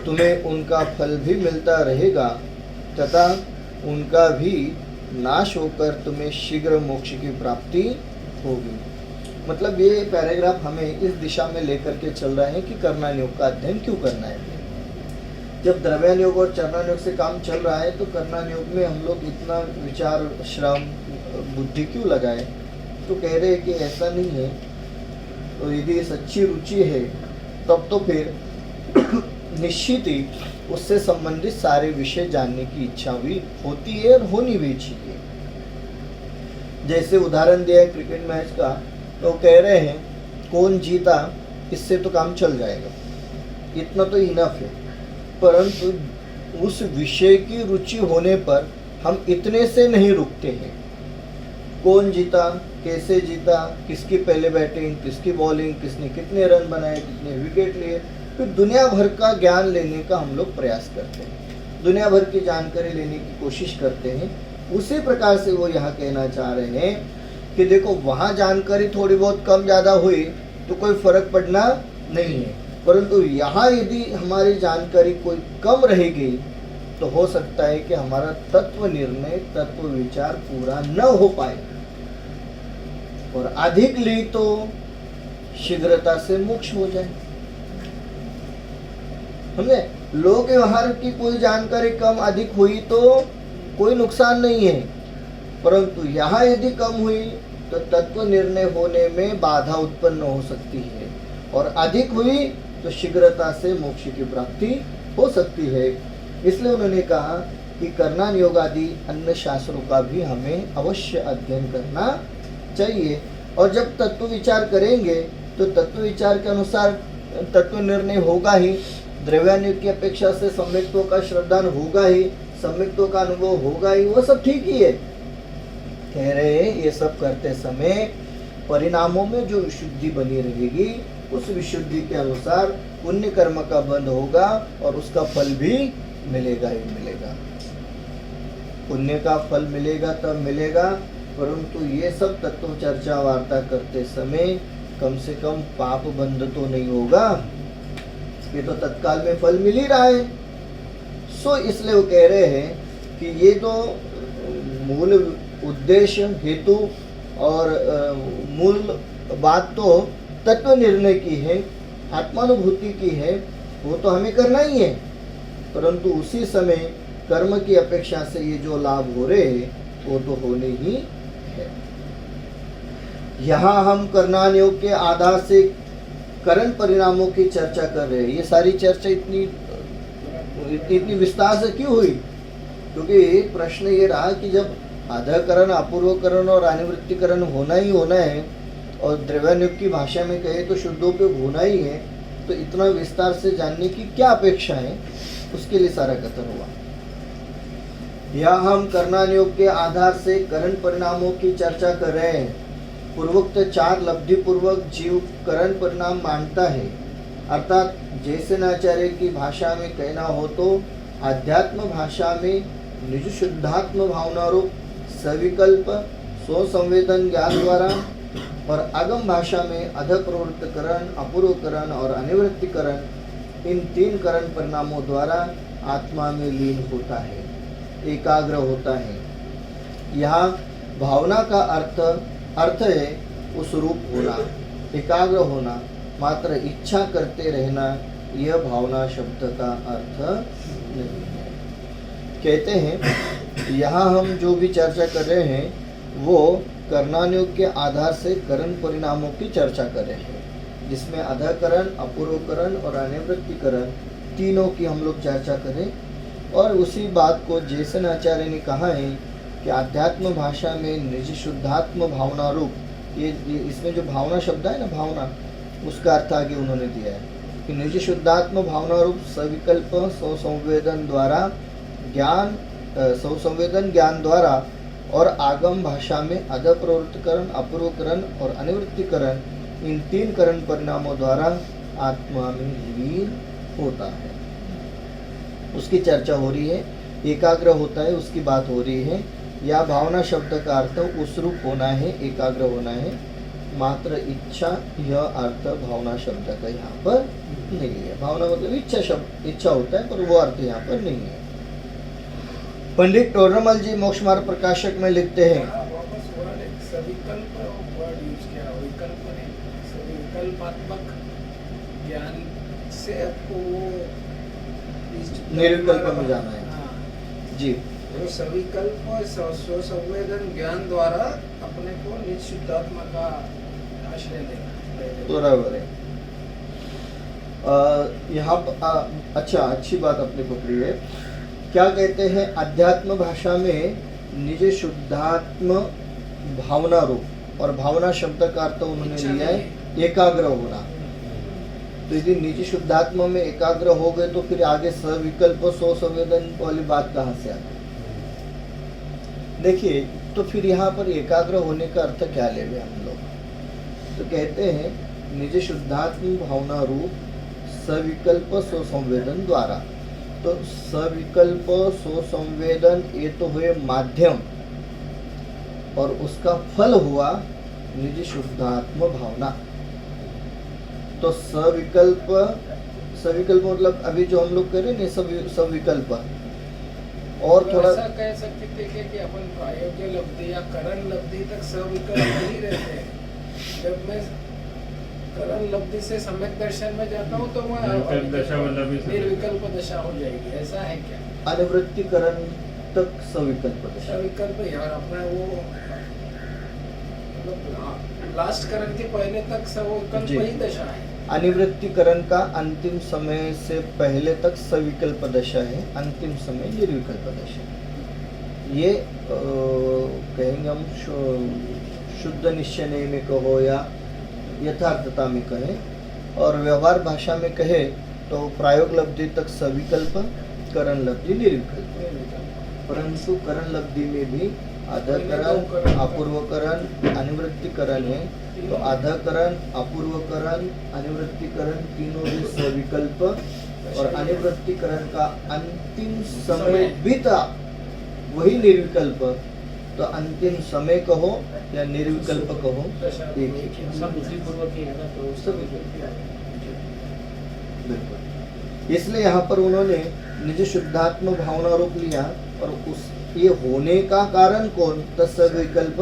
तुम्हें उनका फल भी मिलता रहेगा तथा उनका भी नाश होकर तुम्हें शीघ्र मोक्ष की प्राप्ति होगी। मतलब ये पैराग्राफ हमें इस दिशा में लेकर के चल रहा है कि कर्णानुयोग का अध्ययन क्यों करना है। जब द्रव्यानुयोग और चरणानुयोग से काम चल रहा है तो कर्णानुयोग में हम लोग इतना विचार श्रम बुद्धि क्यों लगाए? तो कह रहे हैं कि ऐसा नहीं है, और यदि सच्ची रुचि है तब तो फिर निश्चित ही उससे संबंधित सारे विषय जानने की इच्छा भी होती है और होनी भी चाहिए। जैसे उदाहरण दिया है क्रिकेट मैच का, तो कह रहे हैं कौन जीता इससे तो काम चल जाएगा, इतना तो इनफ है। परंतु उस विषय की रुचि होने पर हम इतने से नहीं रुकते हैं। कौन जीता, कैसे जीता, किसकी पहले बैटिंग, किसकी बॉलिंग, किसने कितने रन बनाए, कितने विकेट लिए, फिर दुनिया भर का ज्ञान लेने का हम लोग प्रयास करते हैं, दुनिया भर की जानकारी लेने की कोशिश करते हैं। उसी प्रकार से वो यहाँ कहना चाह रहे हैं कि देखो, वहाँ जानकारी थोड़ी बहुत कम ज़्यादा हुई तो कोई फर्क पड़ना नहीं है, परंतु यहाँ यदि हमारी जानकारी कोई कम रहेगी तो हो सकता है कि हमारा तत्व निर्णय, तत्व विचार पूरा न हो पाए, और अधिक ली तो शीघ्रता से मोक्ष हो जाए। समझे? लोक व्यवहार की कोई जानकारी कम अधिक हुई तो कोई नुकसान नहीं है, परंतु यहाँ यदि कम हुई तो तत्व निर्णय होने में बाधा उत्पन्न हो सकती है, और अधिक हुई तो शीघ्रता से मोक्ष की प्राप्ति हो सकती है। इसलिए उन्होंने कहा कि कर्णानुयोग आदि अन्य शास्त्रों का भी हमें अवश्य अध्ययन करना चाहिए, और जब तत्व विचार करेंगे तो तत्व विचार के अनुसार तत्व निर्णय होगा ही, द्रव्यानुयोग की अपेक्षा से सम्यक्त्व का श्रद्धान होगा ही, सम्यक्त्व का अनुभव होगा ही, वो सब ठीक ही है। कह रहे हैं ये सब करते समय परिणामों में जो विशुद्धि बनी रहेगी, उस विशुद्धि के अनुसार पुण्य कर्म का बंध होगा और उसका फल भी मिलेगा ही मिलेगा। पुण्य का फल मिलेगा तब मिलेगा, परंतु ये सब तत्व चर्चा वार्ता करते समय कम से कम पाप बंध तो नहीं होगा। ये तो तत्काल में फल मिल ही रहा है। सो इसलिए वो कह रहे हैं कि ये तो मूल उद्देश्य, हेतु और मूल बात तो तत्व निर्णय की है, आत्मानुभूति की है, वो तो हमें करना ही है, परंतु उसी समय कर्म की अपेक्षा से ये जो लाभ हो रहे हैं वो तो होने ही है। यहाँ हम कर्णान योग के आधार से करण परिणामों की चर्चा कर रहे हैं। ये सारी चर्चा इतनी विस्तार से क्यों हुई? क्योंकि प्रश्न ये रहा कि जब आधाकरण, अपूर्वकरण और अनिवृत्तिकरण होना ही होना है और द्रव्यान योग की भाषा में कहे तो शुद्धोपयोग होना ही है, तो इतना विस्तार से जानने की क्या अपेक्षा है, उसके लिए सारा कथन हुआ। यह हम कर्णान योग के आधार से करण परिणामों की चर्चा कर रहे हैं। पूर्वोक्त 4 लब्धि पूर्वक जीव करण परिणाम मानता है, अर्थात जैसे आचार्य की भाषा में कहना हो तो आध्यात्म भाषा में निज शुद्धात्म भावना रूप सविकल्प स्वसंवेदन ज्ञान द्वारा और आगम भाषा में अध प्रवृत्तकरण, अपूर्वकरण और अनिवृत्तिकरण, इन 3 करण परिणामों द्वारा आत्मा में लीन होता है, एकाग्र होता है। यहाँ भावना का अर्थ है उस रूप होना, एकाग्र होना, मात्र इच्छा करते रहना, यह भावना शब्द का अर्थ नहीं है। कहते हैं यहाँ हम जो भी चर्चा कर रहे हैं वो कर्णान योग के आधार से करण परिणामों की चर्चा कर रहे हैं, जिसमें अधकरण, अपूर्वकरण और अनिवृत्तिकरण तीनों की हम लोग चर्चा करें। और उसी बात को जैसन आचार्य ने कहा है कि आध्यात्म भाषा में निज शुद्धात्म भावना रूप, ये इसमें जो भावना शब्द है ना, भावना, उसका अर्थ आगे उन्होंने दिया है कि निज शुद्धात्म भावना रूप सविकल्प स्वसंवेदन द्वारा स्वसंवेदन ज्ञान द्वारा और आगम भाषा में अध प्रवृत्तकरण, अपूर्वकरण और अनिवृत्तिकरण, इन 3 करण परिणामों द्वारा आत्मा में लीन होता है, उसकी चर्चा हो रही है। एकाग्र होता है, उसकी बात हो रही है। या भावना शब्द का अर्थ उस रूप होना है, एकाग्र होना है, मात्र इच्छा, यह अर्थ भावना शब्द का यहाँ पर नहीं है। भावना मतलब इच्छा शब्द, इच्छा होता है, पर वो अर्थ यहाँ पर नहीं है। पंडित टोडरमल जी मोक्ष मार्ग प्रकाशक में लिखते हैं, वापस वर्ड एक सविकल्प वर्ड यूज किया, विकल्प नहीं, सविकल्पात्मक ज्ञान से आपको निर्विकल्प में जाना है। हाँ, जी, तो सविकल्प स्वसंवेदन ज्ञान द्वारा अपने को निज शुद्धात्मा का आश्रय लेना। बराबर है। यहाँ अच्छा, अच्छी बात आपने पकड़ी है। क्या कहते हैं? अध्यात्म भाषा में निज शुद्धात्म भावना रूप, और भावना शब्द का अर्थ उन्होंने लिया है एकाग्र होना। तो यदि निज शुद्धात्म में एकाग्र हो गए तो फिर आगे सविकल्प स्वसंवेदन वाली बात कहाँ से आ गई? देखिए, तो फिर यहाँ पर एकाग्र होने का अर्थ क्या ले गए हम लोग? तो कहते हैं निज शुद्धात्म भावना रूप सविकल्प स्वसंवेदन द्वारा। तो सविकल्प स्वसंवेदन ये तो हुए माध्यम, और उसका फल हुआ निज शुद्धात्म भावना। तो सविकल्प मतलब अभी जो हम लोग कह रहे हैं सविकल्प, और थोड़ा ऐसा कह सकते थे कि अपन प्रायोग्य लब्धि या करण लब्धि तक सविकल्प नहीं रहते हैं। जब मैं करण लब्धि से सम्यक दर्शन में जाता हूँ तो मैं निर्विकल्प दशा मतलब ही निर्विकल्प दशा हो जाएगी, ऐसा है क्या? अनिवृत्तिकरण तक सविकल्प दशा। सविकल्प यार अपना वो मतलब लास्ट करण के पहले तक सविकल्प जी। ही दशा है। अनिवृत्तिकरण का अंतिम समय से पहले तक सविकल्प दशा है, अंतिम समय निर्विकल्प दशा है। ये कहेंगे हम शुद्ध निश्चय में कहो या यथार्थता में कहे, और व्यवहार भाषा में कहे तो प्रायोग लब्धि तक सविकल्प, करण लब्धि निर्विकल्प। परंतु करण लब्धि में भी अधकरण, अपूर्वकरण, अनिवृत्तिकरण है। तो अधकरण, अपूर्वकरण, अनिवृत्तिकरण तीनों भी सविकल्प, और अनिवृत्तिकरण का अंतिम समय बीता वही निर्विकल्प। तो अंतिम समय कहो या निर्विकल्प कहो, एक ही। सब बुद्धि पूर्वक ही है ना, तो सब बिल्कुल। इसलिए यहाँ पर उन्होंने निज शुद्धात्म भावना रूप लिया, और उस ये होने का कारण कौन? तो सविकल्प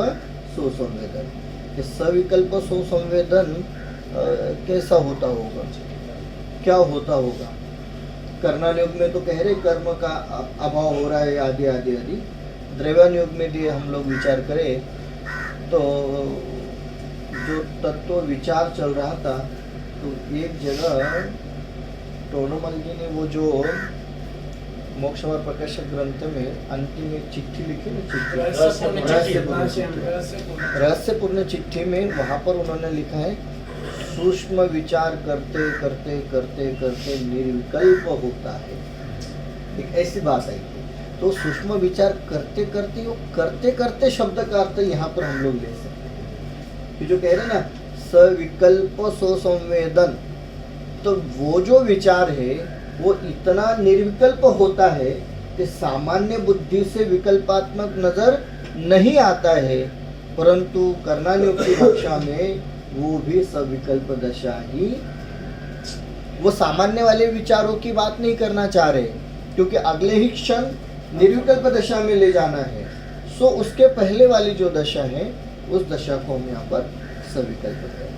सुसंवेदन। ये सविकल्प सुसंवेदन कैसा होता होगा, क्या होता होगा? कर्णान योग में तो कह रहे कर्म का अभाव हो रहा है, आदि आदि आदि। द्रव्यान योग में भी हम लोग विचार करें तो जो तत्व विचार चल रहा था, तो एक जगह टोडरमल जी ने वो जो मोक्षमार्ग प्रकाशक ग्रंथ में अंतिम एक चिट्ठी लिखी ना, चिट्ठी रहस्यपूर्ण चिट्ठी में, वहां पर उन्होंने लिखा है सूक्ष्म विचार करते करते करते करते निर्विकल्प होता है। एक ऐसी बात है। तो सूक्ष्म विचार करते करते, वो करते करते शब्द का अर्थ यहाँ पर हम लोग ले सकते हैं कि जो कह रहे हैं ना सविकल्प सो संवेदन, तो वो जो विचार है वो इतना निर्विकल्प होता है कि सामान्य बुद्धि से विकल्पात्मक नजर नहीं आता है, परंतु कर्णानुयोग की भाषा में वो भी सविकल्प दशा ही, वो सामान्य वाले विचारों की बात नहीं करना चाह रहे, क्योंकि अगले ही क्षण निर्विकल्प दशा में ले जाना है। सो उसके पहले वाली जो दशा है उस दशा को हम यहाँ पर सविकल्प करें।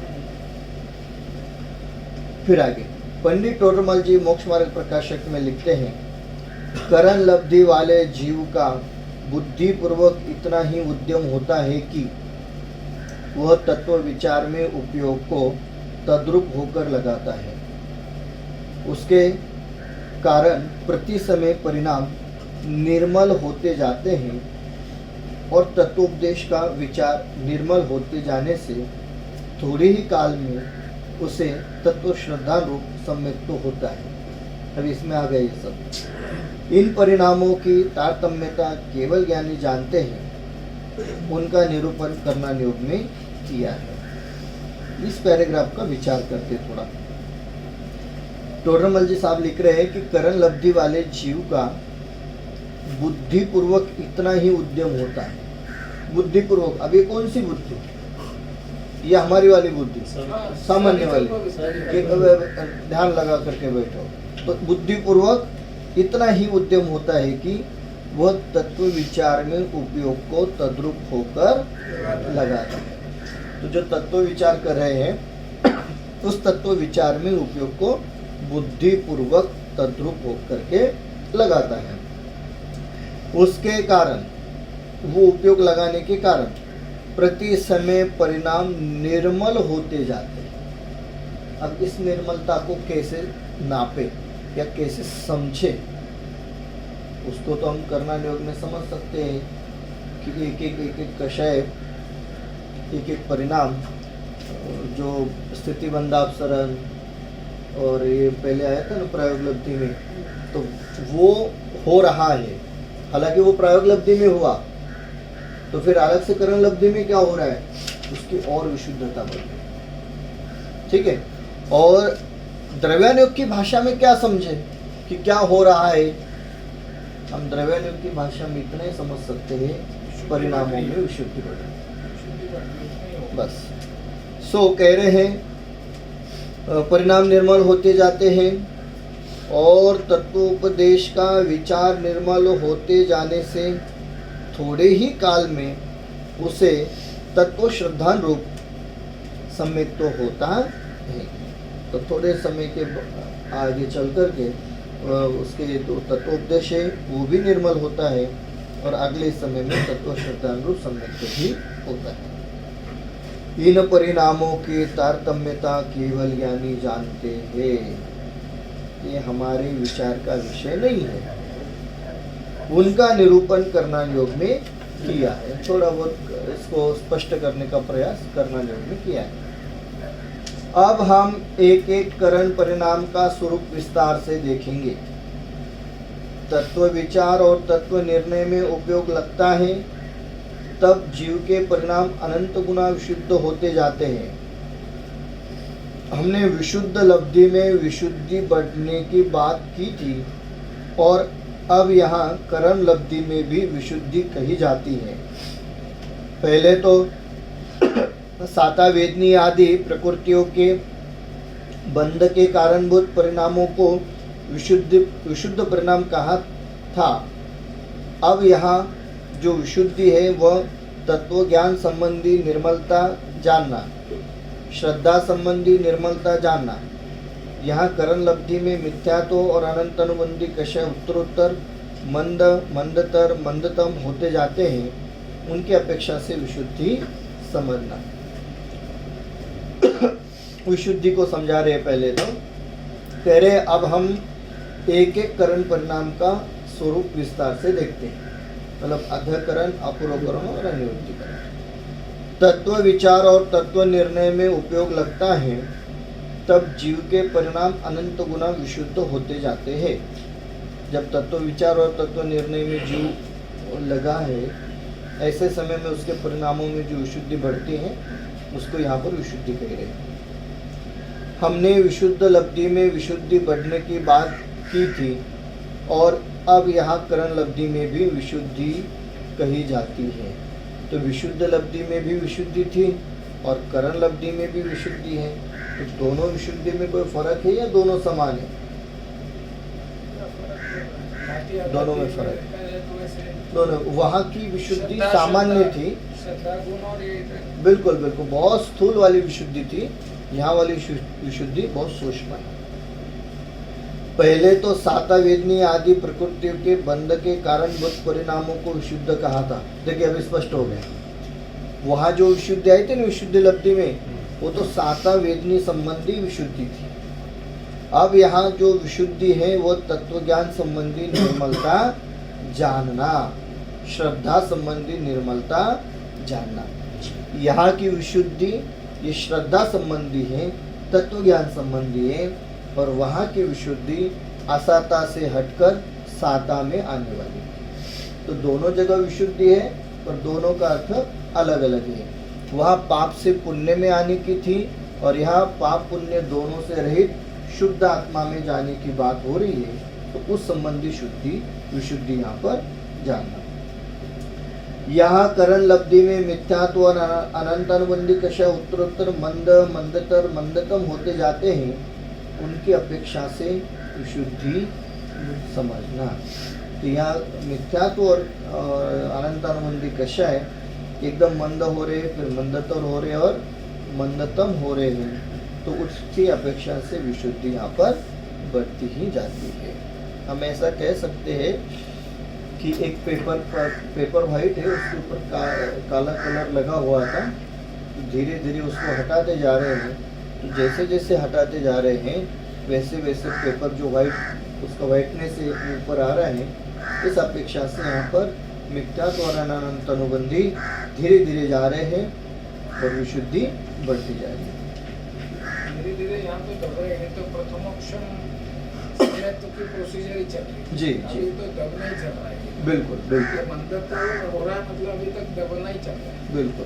फिर आगे पंडित टोडरमल जी मोक्ष मार्ग प्रकाशक में लिखते हैं, करण लब्धि वाले जीव का बुद्धि पूर्वक इतना ही उद्यम होता है कि वह तत्व विचार में उपयोग को तद्रूप होकर लगाता है। उसके कारण प्रति समय परिणाम निर्मल होते जाते हैं और तत्वोपदेश का विचार निर्मल होते जाने से थोड़े ही काल में उसे तत्व श्रद्धा रूप सम्यक तो होता है। अब इसमें आ गए ये सब। इन परिणामों की तारतम्यता केवल ज्ञानी जानते हैं, उनका निरूपण कर्णानुयोग में किया है। इस पैराग्राफ का विचार करते थोड़ा। टोडरमल जी साहब लिख रहे हैं कि करण लब्धि वाले जीव का बुद्धि पूर्वक इतना ही उद्यम होता है। बुद्धि पूर्वक, अब ये कौन सी बुद्धि? ये हमारी वाली बुद्धि, सामान्य वाली, ध्यान लगा करके बैठो। तो बुद्धि पूर्वक इतना ही उद्यम होता है कि वह तत्व विचार में उपयोग को तद्रूप होकर लगाता है। तो जो तत्व विचार कर रहे हैं उस तत्व विचार में उपयोग को बुद्धि पूर्वक तद्रूप होकर के लगाता है। उसके कारण, वो उपयोग लगाने के कारण प्रति समय परिणाम निर्मल होते जाते हैं। अब इस निर्मलता को कैसे नापे या कैसे समझे, उसको तो हम कर्णानुयोग में समझ सकते हैं कि एक एक कषय, एक एक परिणाम, जो स्थिति बंधापसरण और ये पहले आया था ना प्रयोग लब्धि में, तो वो हो रहा है। हालांकि वो प्रयोग लब्धि में हुआ, तो फिर अलग से करण लब्धि में क्या हो रहा है, उसकी और विशुद्धता बढ़ गई। ठीक है। और द्रव्यानुयोग की भाषा में क्या समझे कि क्या हो रहा है, हम द्रव्यानुयोग की भाषा में इतना ही समझ सकते हैं परिणामों में विशुद्धि बढ़े, बस। सो कह रहे हैं परिणाम निर्मल होते जाते हैं और तत्वोपदेश का विचार निर्मल होते जाने से थोड़े ही काल में उसे तत्व श्रद्धा रूप सम्यक तो होता है। तो थोड़े समय के आगे चल कर के उसके जो तत्वोपदेश है वो भी निर्मल होता है और अगले समय में तत्व श्रद्धा रूप सम्यक तो भी होता है। इन परिणामों की तारतम्यता केवल ज्ञानी जानते हैं, ये हमारे विचार का विषय नहीं है। उनका निरूपण कर्णानुयोग में किया है। थोड़ा बहुत इसको स्पष्ट करने का प्रयास कर्णानुयोग में किया है। अब हम एक एक करण परिणाम का स्वरूप विस्तार से देखेंगे। तत्व विचार और तत्व निर्णय में उपयोग लगता है, तब जीव के परिणाम अनंत गुना विशुद्ध होते जाते हैं। हमने विशुद्ध लब्धि में विशुद्धि बढ़ने की बात की थी और अब यहाँ करण लब्धि में भी विशुद्धि कही जाती है। पहले तो साता वेदनी आदि प्रकृतियों के बंध के कारणभूत परिणामों को विशुद्ध परिणाम कहा था। अब यहाँ जो विशुद्धि है वह तत्व ज्ञान संबंधी निर्मलता जानना, श्रद्धा संबंधी निर्मलता जानना। यहाँ करण लब्धि में मिथ्यात्व और अनंत अनुबंधी कषय उत्तरोत्तर मंद मंदतर मंदतम होते जाते हैं, उनकी अपेक्षा से विशुद्धि समझना। विशुद्धि को समझा रहे हैं। पहले तो कह रहे अब हम एक एक करण परिणाम का स्वरूप विस्तार से देखते हैं, मतलब अध्यकरण, अपूर्वकरण और अनिवृत्तिकरण। तत्व विचार और तत्व निर्णय में उपयोग लगता है तब जीव के परिणाम अनंत गुना विशुद्ध होते जाते हैं। जब तत्व विचार और तत्व निर्णय में जीव लगा है, ऐसे समय में उसके परिणामों में जो विशुद्धि बढ़ती है उसको यहाँ पर विशुद्धि कह रहे हैं। हमने विशुद्ध लब्धि में विशुद्धि बढ़ने की बात की थी और अब यहाँ करण लब्धि में भी विशुद्धि कही जाती है। तो विशुद्ध लब्धि में भी विशुद्धि थी और करण लब्धि में भी विशुद्धि है। तो दोनों विशुद्धि में कोई फर्क है या दोनों समान है? दोनों में फर्क है। दोनों, वहाँ की विशुद्धि सामान्य थी, बिल्कुल बिल्कुल बहुत स्थूल वाली विशुद्धि थी, यहाँ वाली विशुद्धि बहुत सूक्ष्म है। पहले तो साता वेदनी आदि प्रकृति के बंध के कारणभूत परिणामों को विशुद्ध कहा था। देखिए अभी स्पष्ट हो गया। वहाँ जो विशुद्धि आई थी ना विशुद्धि लब्धि में, वो तो साता वेदनी संबंधी विशुद्धि थी। अब यहाँ जो विशुद्धि है वो तत्व ज्ञान संबंधी निर्मलता जानना, श्रद्धा संबंधी निर्मलता जानना। यहाँ की विशुद्धि ये श्रद्धा संबंधी है, तत्व ज्ञान संबंधी है, और वहाँ की विशुद्धि असाता से हटकर साता में आने वाली है। तो दोनों जगह विशुद्धि है और दोनों का अर्थ अलग अलग है। वहाँ पाप से पुण्य में आने की थी और यहाँ पाप पुण्य दोनों से रहित शुद्ध आत्मा में जाने की बात हो रही है। तो उस संबंधी शुद्धि विशुद्धि यहाँ पर जानना। यहाँ करण लब्धि में मिथ्यात्व और अनंत अनुबंधी कशा उत्तरोत्तर मंद मंदतर मंदतम होते जाते हैं, उनकी अपेक्षा से विशुद्धि समझना। तो यहाँ मिथ्यात्व और अनंत अनुबंधी कशा है, एकदम मंद हो रहे, फिर मंदतर हो रहे और मंदतम हो रहे हैं, तो उसकी अपेक्षा से विशुद्धि यहाँ पर बढ़ती ही जाती है। हम ऐसा कह सकते हैं कि एक पेपर वाइट है, उसके ऊपर काला कलर लगा हुआ था, धीरे धीरे उसको हटाते जा रहे हैं। तो जैसे जैसे हटाते जा रहे हैं वैसे वैसे पेपर जो वाइट उसका वाइटनेस से ऊपर आ रहा है। इस अपेक्षा से यहाँ पर मिथ्यात्व और अनंत अनुबंधी धीरे धीरे जा रहे हैं और विशुद्धि बढ़ती जा रही है। धीरे धीरे यहाँ पे दब रहे हैं। तो प्रथमोक्षम तो की प्रोसीजर ही चल रही है। जी अभी तो दबना ही चल रहा है। बिल्कुल बिल्कुल मंदता हो रहा है, मतलब अभी तक दबना ही चल रहा है। बिल्कुल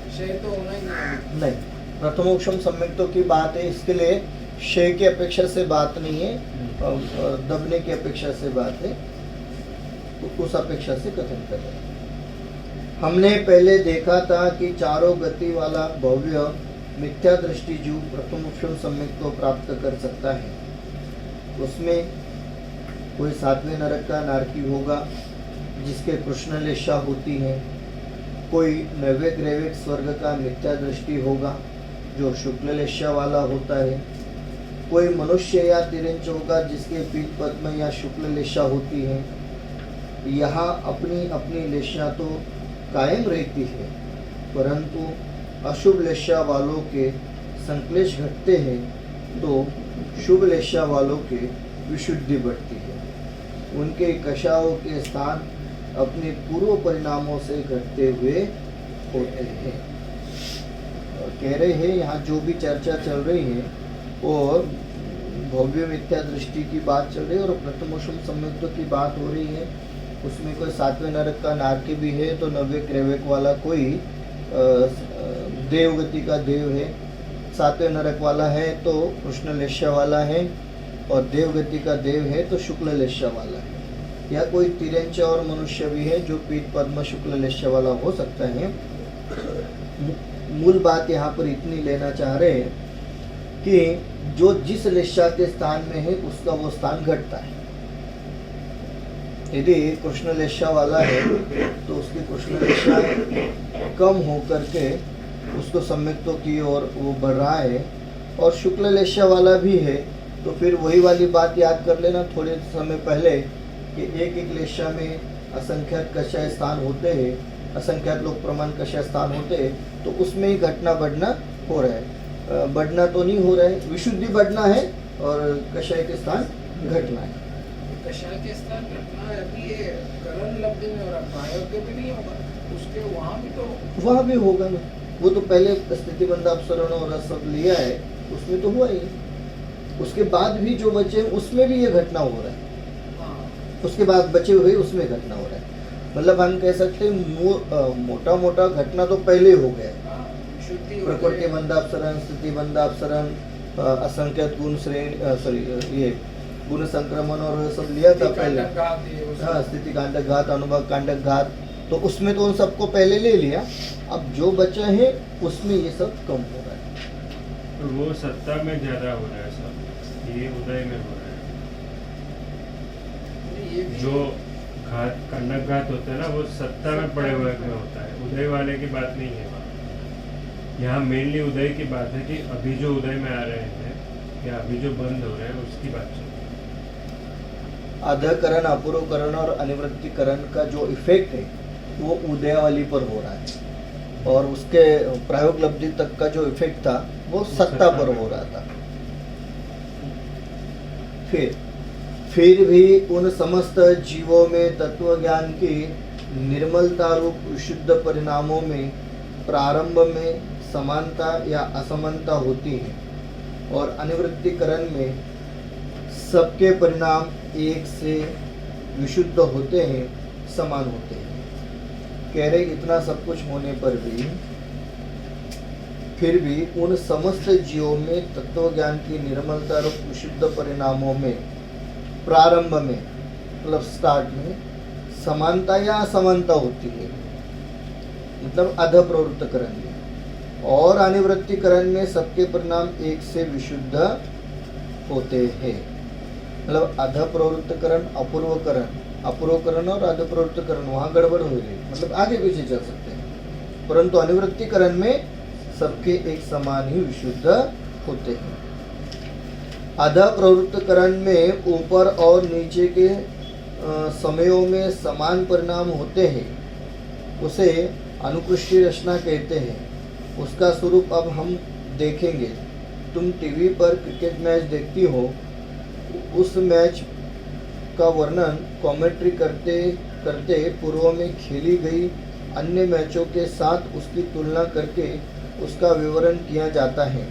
क्षय तो होना ही नहीं। प्रथमोक्षम सम्यक्तों की बात है, इसके लिए क्षय की अपेक्षा से बात नहीं है, दबने की अपेक्षा से बात है, तो उस अपेक्षा से कथन कर रहे हैं। हमने पहले देखा था कि चारों गति वाला भव्य मिथ्या दृष्टि जीव प्रथमोक्षम सम्यक को प्राप्त कर सकता है। उसमें कोई सातवें नरक का नारकी होगा जिसके कृष्ण लेशा होती है, कोई नैवे ग्रैविक स्वर्ग का मिथ्या दृष्टि होगा जो शुक्ल लेशा वाला होता है, कोई मनुष्य या तिरंच होगा जिसके पीठ पद्म या शुक्ल लेशा होती है। यहाँ अपनी अपनी लेशा तो कायम रहती है, परंतु अशुभ लेशा वालों के संक्लेश घटते हैं तो शुभ लेशा वालों के विशुद्धि बढ़ती है। उनके कषाओं के स्थान अपने पूर्व परिणामों से घटते हुए होते हैं। और कह रहे हैं यहाँ जो भी चर्चा चल रही है वो भव्य मिथ्या दृष्टि की बात चल रही है और प्रथमोक्षम सम्यक्तों की बात हो रही है। उसमें कोई सातवें नरक का नारकी भी है, तो नव्य क्रैविक वाला कोई देवगति का देव है, सातवें नरक वाला है तो कृष्ण लेशा वाला है, और देवगति का देव है तो शुक्ल लेशा वाला है, या कोई तिरंच और मनुष्य भी है जो पीठ पद्म शुक्ल लेशा वाला हो सकता है। मूल बात यहाँ पर इतनी लेना चाह रहे हैं कि जो जिस लेशा के स्थान में है उसका वो स्थान घटता है। यदि कृष्ण लेशा वाला है तो उसकी कृष्ण लेशा कम हो करके उसको सम्यक्तों की ओर वो बढ़ रहा है, और शुक्ल लेशा वाला भी है तो फिर वही वाली बात याद कर लेना थोड़े समय पहले कि एक एक लेशा में असंख्यात कषाय स्थान होते हैं, असंख्यात लोक प्रमाण कषाय स्थान होते हैं, तो उसमें ही घटना बढ़ना हो रहा है। बढ़ना तो नहीं हो रहा है, विशुद्धि बढ़ना है और कषाय के स्थान घटना है। कषाय के स्थान घटना है, अभी ये करण लब्धि में हो रहा, प्रायोग्य भी नहीं होगा उसके, वहाँ भी तो वहाँ भी होगा ना, वो तो पहले स्थिति बंध अपसरण और रस सब लिया है, उसमें तो हुआ ही। उसके बाद भी जो बचे उसमें भी ये घटना हो रहा है, हाँ, उसके बाद बचे हुए उसमें घटना हो रहा है। मतलब हम कह सकते हैं मोटा मोटा घटना तो पहले हो गया है। हाँ, शुद्धि हो प्रकृति गई। बंधापसरण, स्थिति बंधापसरण, असंख्यत गुण श्रेणी, सॉरी ये गुण संक्रमण और सब लिया था पहले। कांडक घात ये वो सब। हाँ, स्थिति कांडक घात, अनुभव कांडक घात, तो उसमें तो उन सबको पहले ले लिया। अब जो बचा है उसमें ये सब कम हो रहा है। तो वो सत्ता में ज्यादा हो रहा है सब, ये उदय में हो रहा है। ये भी जो घात कंडक घात होता है ना, वो सत्ता में पड़े हुए में होता है, उदय वाले की बात नहीं है वहाँ। यहाँ मेनली उदय की बात है कि अभी जो उदय में आ रहे हैं या अभी जो बंद हो रहे हैं उसकी बात चल रही है। अधकरण, अपूर्वकरण और अनिवृत्तिकरण का जो इफेक्ट है वो उदयावली पर हो रहा है, और उसके प्रायोग लब्धि तक का जो इफेक्ट था वो सत्ता पर हो रहा था। फिर भी उन समस्त जीवों में तत्व ज्ञान की निर्मलता रूप शुद्ध परिणामों में प्रारंभ में समानता या असमानता होती है, और अनिवृत्तिकरण में सबके परिणाम एक से विशुद्ध होते हैं, समान होते हैं। कह रहे इतना सब कुछ होने पर भी फिर भी उन समस्त जीवों में तत्व ज्ञान की निर्मलता रूप विशुद्ध परिणामों में प्रारंभ में, मतलब स्टार्ट में समानता या असमानता होती है, मतलब अध प्रवृत्तकरण में, और अनिवृत्तिकरण में सबके परिणाम एक से विशुद्ध होते हैं। मतलब अध प्रवृत्तकरण, अपूर्वकरण और अध प्रवृत्तकरण वहाँ गड़बड़ हो गई, मतलब आगे पीछे चल सकते हैं, परंतु अनिवृत्तिकरण में सबके एक समान ही विशुद्ध होते हैं। अध प्रवृत्तकरण में ऊपर और नीचे के समयों में समान परिणाम होते हैं, उसे अनुकृष्टि रचना कहते हैं। उसका स्वरूप अब हम देखेंगे। तुम टीवी पर क्रिकेट मैच देखती हो, उस मैच का वर्णन कमेंट्री करते करते पूर्व में खेली गई अन्य मैचों के साथ उसकी तुलना करके उसका विवरण किया जाता है।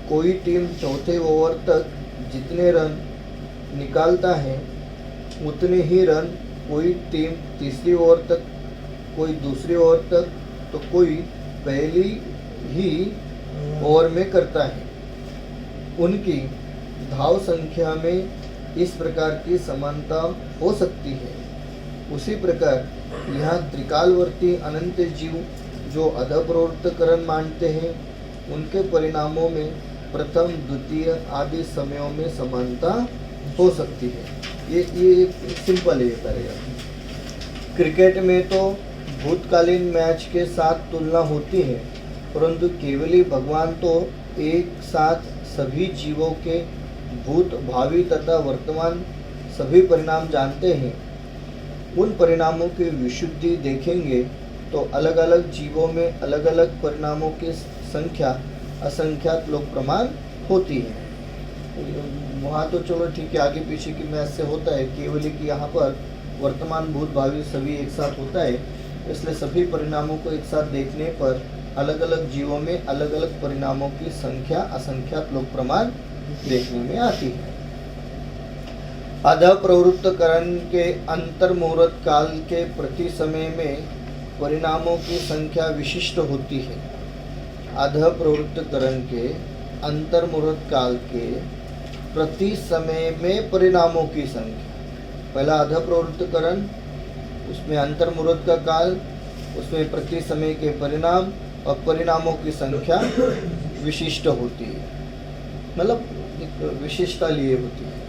कोई टीम चौथे ओवर तक जितने रन निकालता है उतने ही रन कोई टीम तीसरी ओवर तक, कोई दूसरी ओवर तक, तो कोई पहली ही ओवर में करता है। उनकी धाव संख्या में इस प्रकार की समानता हो सकती है। उसी प्रकार यहाँ त्रिकालवर्ती अनंत जीव जो अधप्रवृत्तकरण मानते हैं, उनके परिणामों में प्रथम, द्वितीय आदि समयों में समानता हो सकती है। ये सिंपल है करेगा। क्रिकेट में तो भूतकालीन मैच के साथ तुलना होती है, परंतु केवली भगवान तो एक साथ सभी जीवों के भूत, भावी तथा वर्तमान सभी परिणाम जानते हैं। उन परिणामों की विशुद्धि देखेंगे तो अलग अलग जीवों में अलग अलग परिणामों की संख्या असंख्यात लोक प्रमाण होती है। वहाँ तो चलो ठीक है, आगे पीछे की मैच से होता है, केवल कि यहाँ पर वर्तमान, भूत, भावी सभी एक साथ होता है, इसलिए सभी परिणामों को एक साथ देखने पर अलग अलग जीवों में अलग अलग परिणामों की संख्या असंख्यात लोक प्रमाण देखने में आती है। अध प्रवृत्तकरण के अंतर्मुहूर्त काल के प्रति समय में परिणामों की संख्या विशिष्ट होती है। अध प्रवृत्तकरण के अंतर्मुहूर्त काल के प्रति समय में परिणामों की संख्या, पहला अध प्रवृत्तकरण, उसमें अंतर्मुहूर्त का काल, उसमें प्रति समय के परिणाम और परिणामों की संख्या विशिष्ट होती है, मतलब एक विशिष्टता लिए होती है।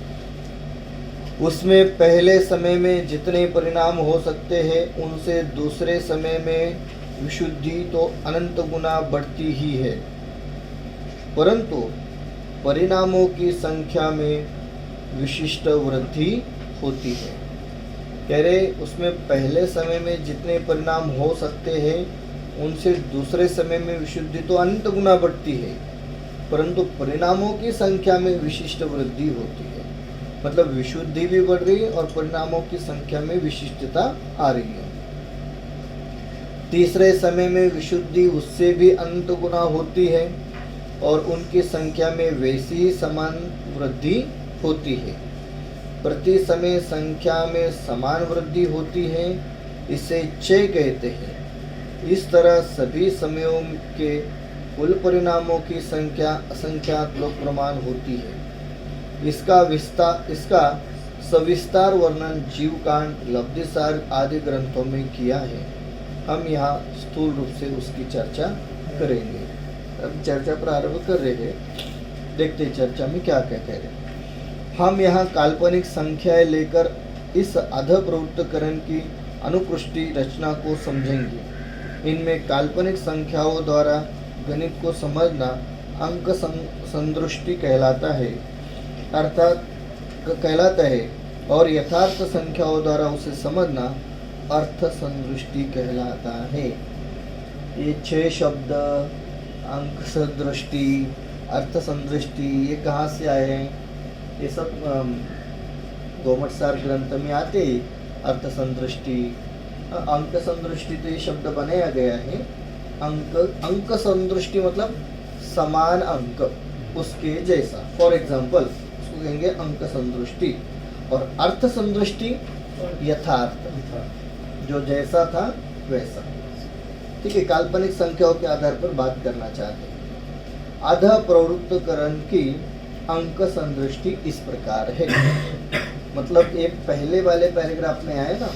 उसमें पहले समय में जितने परिणाम हो सकते हैं उनसे दूसरे समय में विशुद्धि तो अनंत गुना बढ़ती ही है, परंतु परिणामों की संख्या में विशिष्ट वृद्धि होती है। कह रहे उसमें पहले समय में जितने परिणाम हो सकते हैं उनसे दूसरे समय में विशुद्धि तो अनंत गुना बढ़ती है, परंतु परिणामों की संख्या में विशिष्ट वृद्धि होती है। मतलब विशुद्धि भी बढ़ रही है और परिणामों की संख्या में विशिष्टता आ रही है। तीसरे समय में विशुद्धि उससे भी अनंत गुना होती है और उनकी संख्या में वैसी ही समान वृद्धि होती है। प्रति समय संख्या में समान वृद्धि होती है, इसे चय कहते हैं। इस तरह सभी समयों के कुल परिणामों की संख्या असंख्यात्मक प्रमाण होती है। इसका सविस्तार वर्णन जीवकांड, लब्धिसार आदि ग्रंथों में किया है। हम यहाँ स्थूल रूप से उसकी चर्चा करेंगे। अब चर्चा प्रारंभ कर रहे हैं, देखते चर्चा में क्या क्या कह रहे हैं। हम यहाँ काल्पनिक संख्याएं लेकर इस अध प्रवृत्तकरण की अनुकृष्टि रचना को समझेंगे। इनमें काल्पनिक संख्याओं द्वारा गणित को समझना अंक संदृष्टि कहलाता है, और यथार्थ संख्याओं द्वारा उसे समझना अर्थ संदृष्टि कहलाता है। ये 6 शब्द अंक संदृष्टि, अर्थ संदृष्टि, ये कहाँ से आए हैं? ये सब गोमटसार ग्रंथ में आते ही अर्थ संदृष्टि, अंक संदृष्टि तो ये शब्द बनाया गया है। अंक संदृष्टि मतलब समान अंक उसके जैसा, फॉर एग्जाम्पल उसको कहेंगे अंक संदृष्टि। और अर्थ संदृष्टि यथार्थ, जो जैसा था वैसा। ठीक है, काल्पनिक संख्याओं के आधार पर बात करना चाहते हैं। अध प्रवृत्तकरण की अंक संदृष्टि इस प्रकार है। मतलब एक पहले वाले पैराग्राफ में आए ना,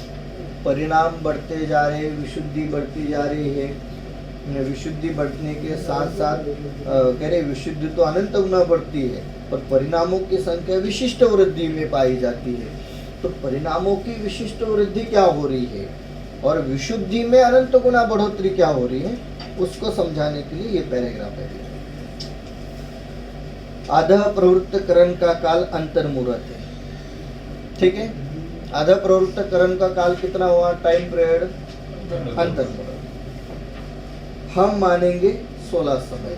परिणाम बढ़ते जा रहे, विशुद्धि बढ़ती जा रही है। विशुद्धि बढ़ने के साथ साथ कह रहे विशुद्धि तो अनंत गुना बढ़ती है, पर परिणामों की संख्या विशिष्ट वृद्धि में पाई जाती है। तो परिणामों की विशिष्ट वृद्धि क्या हो रही है और विशुद्धि में अनंत गुना बढ़ोतरी क्या हो रही है, उसको समझाने के लिए ये पैराग्राफ है। आधा प्रवृत्तकरण का काल अंतर्मुहूर्त है। ठीक है, आधा प्रवृत्तकरण का काल कितना हुआ? टाइम पीरियड अंतर्मुहूर्त। हम मानेंगे 16 समय।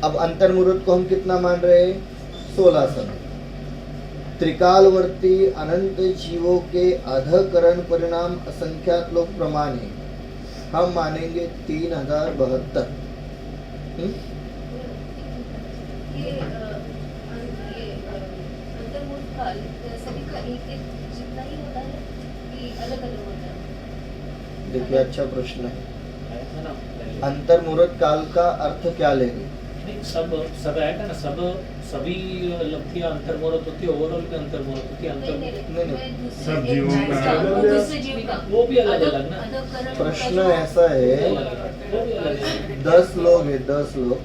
अब अंतर्मुहूर्त को हम कितना मान रहे हैं? 16 समय। त्रिकालवर्ती अनंत जीवों के अधकरण परिणाम असंख्यात लोक प्रमाण है। हम मानेंगे 3072। ये अंतर्मुहूर्त काल सभी का एक जितना ही होता है कि अलग अलग होता है? देखिए, अच्छा प्रश्न है। है ना पहले। अंतर्मुहूर्त काल का अर्थ क्या लेंगे? नहीं, सब आएगा ना, सभी लब्धियां अंतर्मुहूर्त होती है, ओवरऑल की अंतर्मुहूर्त होती है। नहीं। सब जीवों का। दूसरे जीव का वो भी अलग अलग ना। प्रश्न ऐसा है, वो भी अलग है। 10 लोग है, 10 लोग,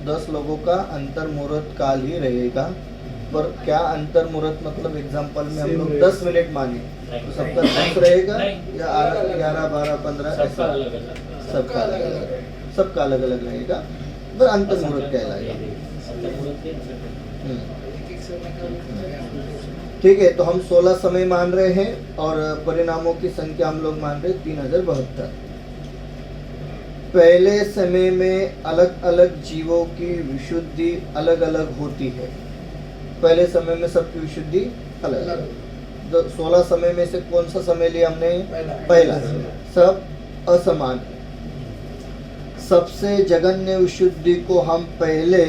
10 लोगों का अंतर्मुहूर्त काल ही रहेगा। पर क्या अंतर्मुहूर्त मतलब एग्जांपल में हम लोग 10 मिनट माने तो सबका 10 रहेगा या 11, 12, 15 सबका ऐसा? अलग अलग। सबका अलग अलग, सबका अलग अलग रहेगा, पर अंतर्मुहूर्त कहलाएगा। एक समय का ठीक है, तो हम 16 समय मान रहे हैं और परिणामों की संख्या हम लोग मान रहे हैं 3072। पहले समय में अलग अलग जीवों की विशुद्धि अलग अलग होती है। पहले समय में सबकी विशुद्धि अलग अलग। तो 16 समय में से कौन सा समय लिया हमने? पहला। सब असमान है। सबसे जघन्य विशुद्धि को हम पहले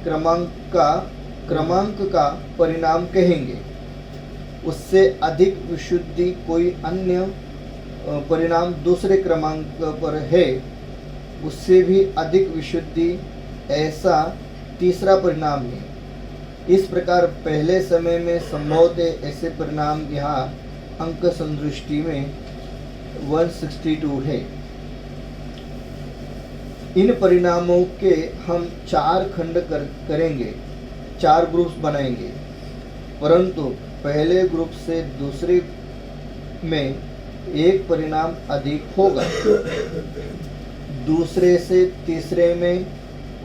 क्रमांक का परिणाम कहेंगे। उससे अधिक विशुद्धि कोई अन्य परिणाम दूसरे क्रमांक पर है, उससे भी अधिक विशुद्धि ऐसा तीसरा परिणाम है। इस प्रकार पहले समय में संभवतः ऐसे परिणाम यहाँ अंक संदृष्टि में 162 है। इन परिणामों के हम 4 खंड करेंगे, 4 ग्रुप्स बनाएंगे, परंतु पहले ग्रुप से दूसरे में एक परिणाम अधिक होगा, दूसरे से तीसरे में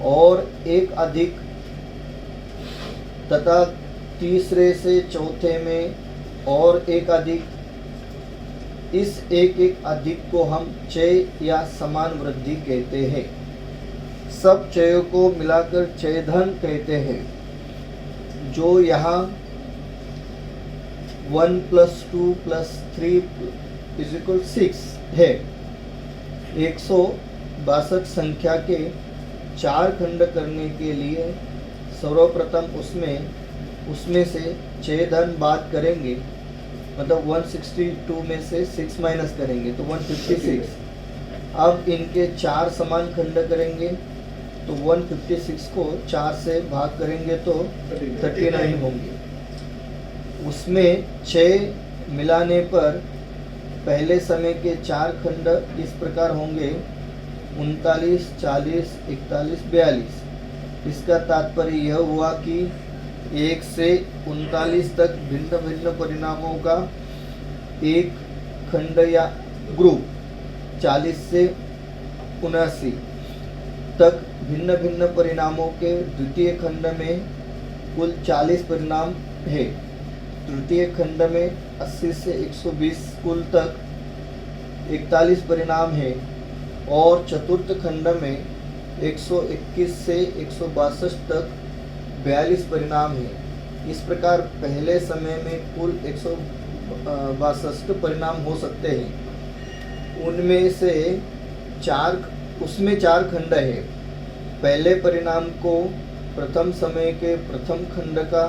और एक अधिक, तथा तीसरे से चौथे में और एक अधिक। इस एक एक अधिक को हम चय या समान वृद्धि कहते हैं। सब चयों को मिलाकर चयधन कहते हैं। जो यहाँ 1 + 2 + 3 = 6 है। 162 संख्या के 4 खंड करने के लिए सर्वप्रथम उसमें से चयधन बात करेंगे, मतलब 162 में से 6 माइनस करेंगे तो 156। अब इनके 4 समान खंड करेंगे तो 156 को 4 से भाग करेंगे तो 39 होंगे। उसमें 6 मिलाने पर पहले समय के 4 खंड इस प्रकार होंगे 39, 40, 41, 42। इसका तात्पर्य यह हुआ कि 1 से 39 तक भिन्न भिन्न परिणामों का एक खंड या ग्रुप, 40 से 79 तक भिन्न भिन्न परिणामों के द्वितीय खंड में कुल 40 परिणाम है। तृतीय खंड में 80 से 120 कुल तक 41 परिणाम है और चतुर्थ खंड में 121 से 162 तक 42 परिणाम है। इस प्रकार पहले समय में कुल 162 परिणाम हो सकते हैं। उनमें से उसमें 4 खंड है। पहले परिणाम को प्रथम समय के प्रथम खंड का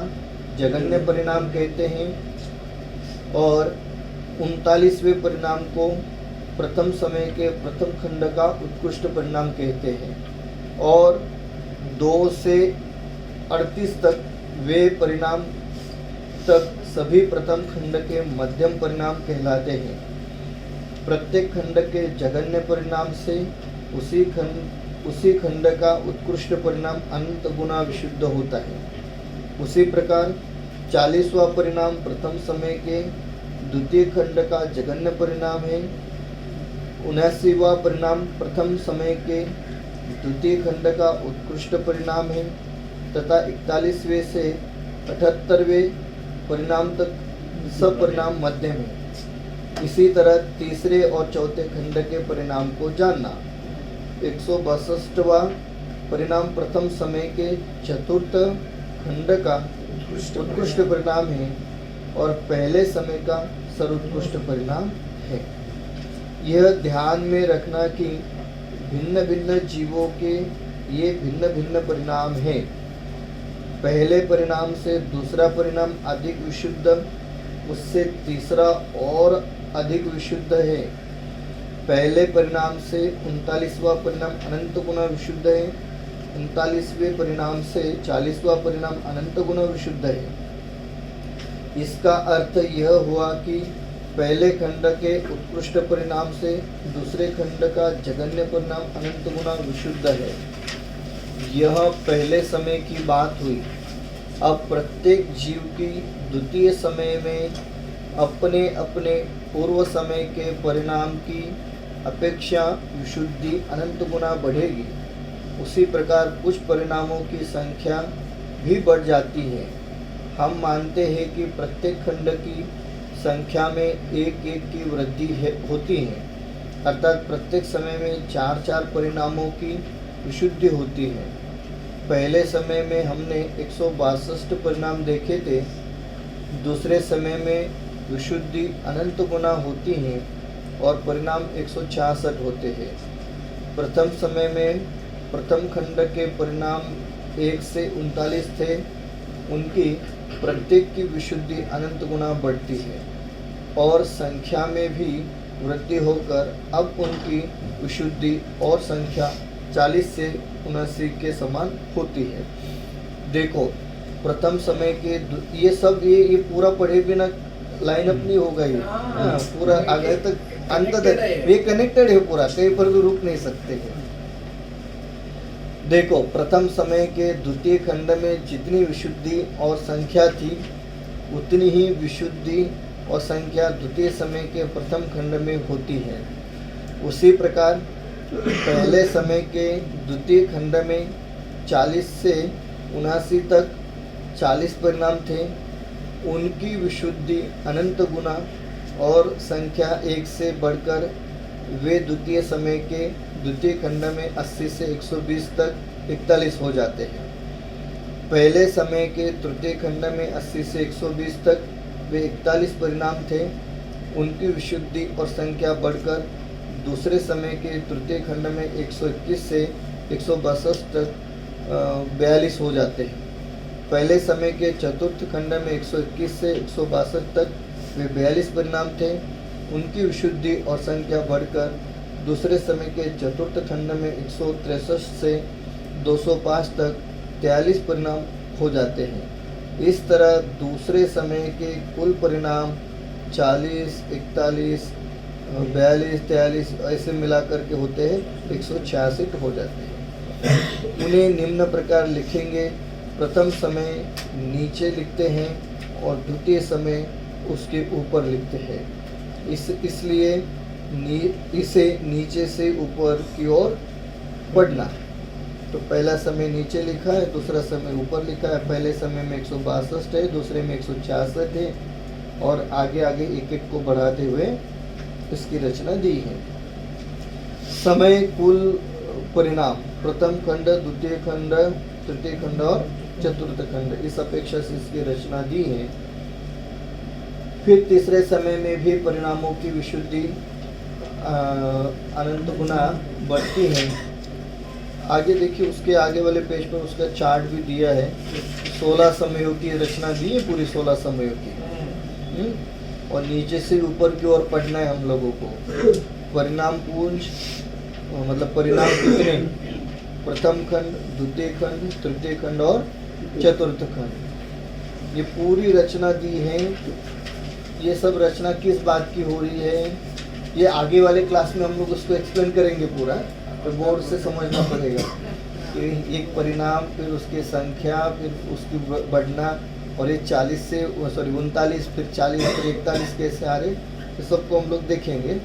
जघन्य परिणाम कहते हैं और 39वें परिणाम को प्रथम समय के प्रथम खंड का उत्कृष्ट परिणाम कहते हैं और 2 से 38 तक वे परिणाम तक सभी प्रथम खंड के मध्यम परिणाम कहलाते हैं। प्रत्येक खंड के जघन्य परिणाम से उसी खंड का उत्कृष्ट परिणाम अनंत गुना विशुद्ध होता है। उसी प्रकार 40वां परिणाम प्रथम समय के द्वितीय खंड का जघन्य परिणाम है। 79वां परिणाम प्रथम समय के द्वितीय खंड का उत्कृष्ट परिणाम है तथा 41वें से 78वें परिणाम तक सब परिणाम मध्यम है। इसी तरह तीसरे और चौथे खंड के परिणाम को जानना। 162वां परिणाम प्रथम समय के चतुर्थ खंड का उत्कृष्ट परिणाम है और पहले समय का सर्वोत्कृष्ट परिणाम है। यह ध्यान में रखना कि भिन्न भिन्न जीवों के ये भिन्न भिन्न परिणाम हैं। पहले परिणाम से दूसरा परिणाम अधिक विशुद्ध, उससे तीसरा और अधिक विशुद्ध है। पहले परिणाम से 39वां परिणाम अनंत गुना विशुद्ध है। 39वें परिणाम से 40वां परिणाम अनंत गुना विशुद्ध है। इसका अर्थ यह हुआ कि पहले खंड के उत्कृष्ट परिणाम से दूसरे खंड का जघन्य परिणाम अनंत गुना विशुद्ध है। यह पहले समय की बात हुई। अब प्रत्येक जीव की द्वितीय समय में अपने अपने पूर्व समय के परिणाम की अपेक्षा विशुद्धि अनंत गुना बढ़ेगी। उसी प्रकार कुछ परिणामों की संख्या भी बढ़ जाती है। हम मानते हैं कि प्रत्येक खंड की संख्या में एक एक की वृद्धि होती है, अर्थात प्रत्येक समय में 4-4 परिणामों की विशुद्धि होती है। पहले समय में हमने 162 परिणाम देखे थे। दूसरे समय में विशुद्धि अनंत गुना होती है और परिणाम 166 होते हैं। प्रथम समय में प्रथम खंड के परिणाम 1 से 39 थे। उनकी प्रत्येक की विशुद्धि अनंत गुना बढ़ती है और संख्या में भी वृद्धि होकर अब उनकी विशुद्धि और संख्या 40 से 79 के समान होती है। देखो, प्रथम समय के ये सब ये पूरा पढ़े बिना लाइनअप नहीं होगा। ये पूरा आगे तक अंत तक ये कनेक्टेड है पूरा, कहीं पर भी रुक नहीं सकते हैं। देखो, प्रथम समय के द्वितीय खंड में जितनी विशुद्धि और संख्या थी उतनी ही विशुद्धि और संख्या द्वितीय समय के प्रथम खंड में होती है। उसी प्रकार पहले समय के द्वितीय खंड में 40 से 79 तक 40 परिणाम थे। उनकी विशुद्धि अनंत गुना और संख्या 1 से बढ़कर वे द्वितीय समय के द्वितीय खंड में 80 से 120 तक 41 हो जाते हैं। पहले समय के तृतीय खंड में 80 से 120 तक वे 41 परिणाम थे। उनकी विशुद्धि और संख्या बढ़कर दूसरे समय के तृतीय खंड में 121 से 162 तक 42 हो जाते हैं। पहले समय के चतुर्थ खंड में 121 से 162 तक वे 42 परिणाम थे। उनकी विशुद्धि और संख्या बढ़कर दूसरे समय के चतुर्थ खंड में 163 से 205 तक 43 परिणाम हो जाते हैं। इस तरह दूसरे समय के कुल परिणाम 40, 41, 42, 43 ऐसे मिलाकर के होते हैं 166 हो जाते हैं। उन्हें निम्न प्रकार लिखेंगे। प्रथम समय नीचे लिखते हैं और द्वितीय समय उसके ऊपर लिखते हैं। इसलिए इसे नीचे से ऊपर की ओर पढ़ना। तो पहला समय नीचे लिखा है, दूसरा समय ऊपर लिखा है। पहले समय में 162 है, दूसरे में 166 है और आगे आगे एक एक को बढ़ाते हुए इसकी रचना दी है। समय कुल परिणाम प्रथम खंड, द्वितीय खंड, तृतीय खंड और चतुर्थ खंड, इस अपेक्षा से इसकी रचना दी है। फिर तीसरे समय में भी परिणामों की विशुद्धि अनंत गुना बढ़ती है। आगे देखिए, उसके आगे वाले पेज पर उसका चार्ट भी दिया है। 16 समयों की रचना दी है, पूरी 16 समयों की। और नीचे से ऊपर की ओर पढ़ना है हम लोगों को। परिणाम पुंज मतलब परिणाम कितने, प्रथम खंड, द्वितीय खंड, तृतीय खंड और चतुर्थ खंड, ये पूरी रचना दी है। ये सब रचना किस बात की हो रही है, ये आगे वाले क्लास में हम लोग उसको एक्सप्लेन करेंगे पूरा। तो बोर्ड से समझना पड़ेगा कि एक परिणाम, फिर उसकी संख्या, फिर उसकी बढ़ना, और ये 39 फिर 40 फिर 41 कैसे आ रहे, ये सबको हम लोग देखेंगे।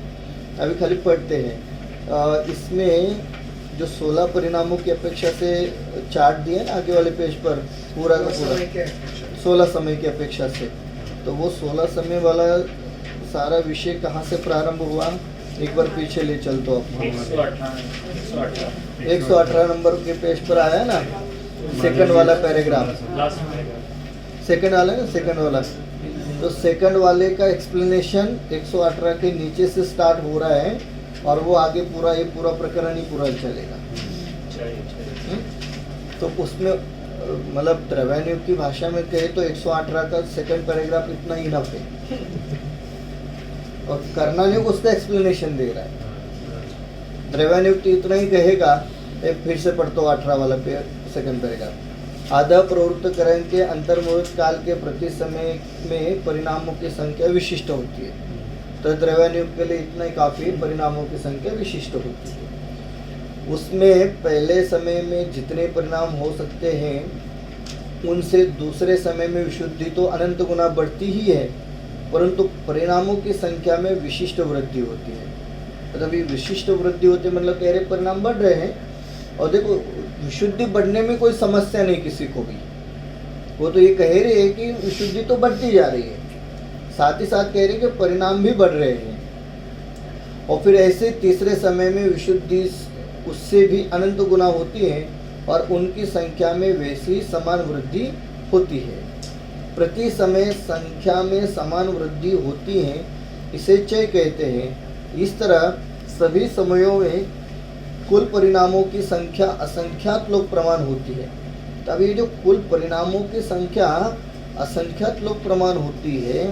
अभी खाली पढ़ते हैं। इसमें जो 16 परिणामों की अपेक्षा से चार्ट दिया ना आगे वाले पेज पर, पूरा का पूरा 16 समय की अपेक्षा से, तो वो 16 समय वाला सारा विषय कहाँ से प्रारंभ हुआ, एक बार पीछे ले चलते आप। 118 नंबर के पेज पर आया ना, सेकंड वाला पैराग्राफ, सेकंड वाला ना, सेकंड वाला। तो सेकंड वाले का एक्सप्लेनेशन 118 के नीचे से स्टार्ट हो रहा है और वो आगे पूरा, ये पूरा प्रकरण ही पूरा चलेगा। तो उसमें मतलब द्रव्यानुयोग की भाषा में कहे तो 118 का सेकंड पैराग्राफ इतना ही इनफ है, और कर्णानुयोग उसका एक्सप्लेनेशन दे रहा है। द्रव्यानुयोग तो इतना ही कहेगा। फिर से पढ़तो 18 वाला सेकंड पैराग्राफ। आधा प्रवृत्त करण के अंतर्मुहूर्त काल के प्रति समय में परिणामों की संख्या विशिष्ट होती है। तो द्रव्यानुयोग के लिए इतना ही काफी, परिणामों की संख्या विशिष्ट होती है। उसमें पहले समय में जितने परिणाम हो सकते हैं उनसे दूसरे समय में विशुद्धि तो अनंत गुना बढ़ती ही है, परंतु परिणामों की संख्या में विशिष्ट वृद्धि होती है। मतलब ये विशिष्ट वृद्धि होती है मतलब कह रहे परिणाम बढ़ रहे हैं, और देखो विशुद्धि बढ़ने में कोई समस्या नहीं किसी को भी। वो तो ये कह रहे हैं कि विशुद्धि तो बढ़ती जा रही है, साथ ही साथ कह रहे हैं कि परिणाम भी बढ़ रहे हैं। और फिर ऐसे तीसरे समय में विशुद्धि उससे भी अनंत गुना होती है और उनकी संख्या में वैसी समान वृद्धि होती है। प्रति समय संख्या में समान वृद्धि होती है, इसे चय कहते हैं। इस तरह सभी समयों में कुल परिणामों की संख्या असंख्यात लोक प्रमाण होती है। तब ये जो कुल परिणामों की संख्या असंख्यात लोक प्रमाण होती है,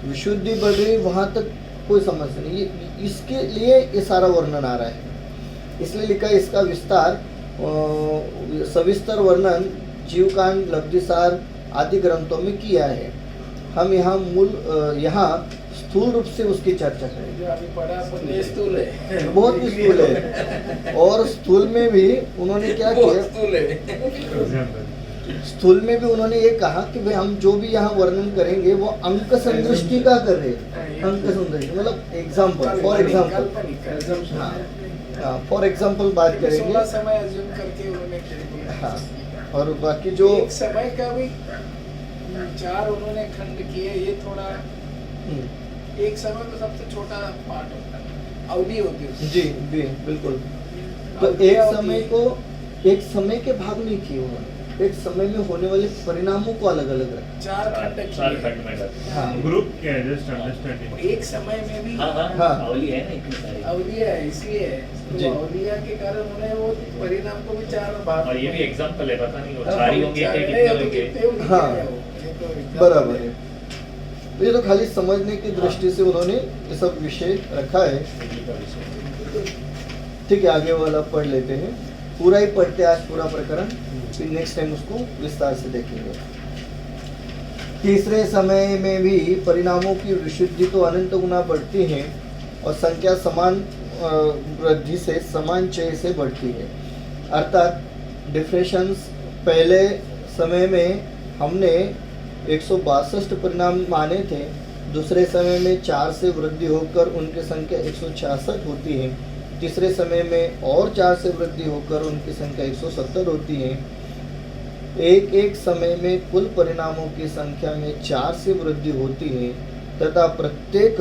विशुद्धि बढ़ रही, वहाँ तक कोई समस्या नहीं। इसके लिए ये सारा वर्णन आ रहा है, इसलिए लिखा है इसका विस्तार सविस्तर वर्णन जीवकांड, लब्धिसार आदि ग्रंथों में किया है। हम यहाँ स्थूल रूप से उसकी चर्चा करेंगे। जो अभी पढ़ा स्थूल है, बहुत ही स्थूल है। और स्थूल में भी उन्होंने क्या किया, स्थूल में भी उन्होंने ये कहा कि भाई हम जो भी यहाँ वर्णन करेंगे वो अंक संदृष्टि का कर रहे हैं। अंक संदृष्टि मतलब एग्जाम्पल, फॉर एग्जाम्पल, हाँ फॉर एग्जाम्पल बात करेंगे। 16 समय अज्यूम करके उन्होंने कह दिया। हाँ, और बाकी जो एक समय का भी 4 उन्होंने खंड किए। ये थोड़ा एक समय तो सबसे छोटा पार्ट होता है, अवधि होती है। जी बिल्कुल। तो अवधियाँ एक होती समय हैं। को एक समय के भाग नहीं किए उन्होंने, एक समय में होने वाले परिणामों को अलग अलग रखा। 4 खंड किए चार हैं। खंड में करते हैं। हाँ। ग्रुप क्या है, जस्ट अंडरस्टैंडिंग। एक समय में भी हाँ हाँ हाँ। अवली है ना इतनी सारी। अवलिया है, इसलिए जी। तो अवलिया के कारण उन्हें वो परिणाम को भी 4 भाग और ये भी एग्जाम्पल है, पता नहीं वो हाँ, 4 ही होंगे चार कि नहीं, कितने तो होंगे। कितने होंगे, हाँ। क्या है वो? ये तो example बराबर है। तो ये तो खाली समझने की दृष्टि से उन्होंने ये सब विषय रखा है। ठीक है, आगे वाला पढ़ लेते हैं। पूरा ही पढ़ते हैं आज पूरा प्रकरण, फिर नेक्स्ट टाइम उसको विस्तार से देखेंगे। तीसरे समय में भी परिणामों की विशुद्धि तो अनंत गुना बढ़ती है और संख्या समान वृद्धि से समान क्षय से बढ़ती है। अर्थात डिफरेंस पहले समय में हमने 162 परिणाम माने थे, दूसरे समय में 4 से वृद्धि होकर उनकी संख्या 166 होती है, तीसरे समय में और 4 से वृद्धि होकर उनकी संख्या 170 होती है। एक एक समय में कुल परिणामों की संख्या में 4 से वृद्धि होती है तथा प्रत्येक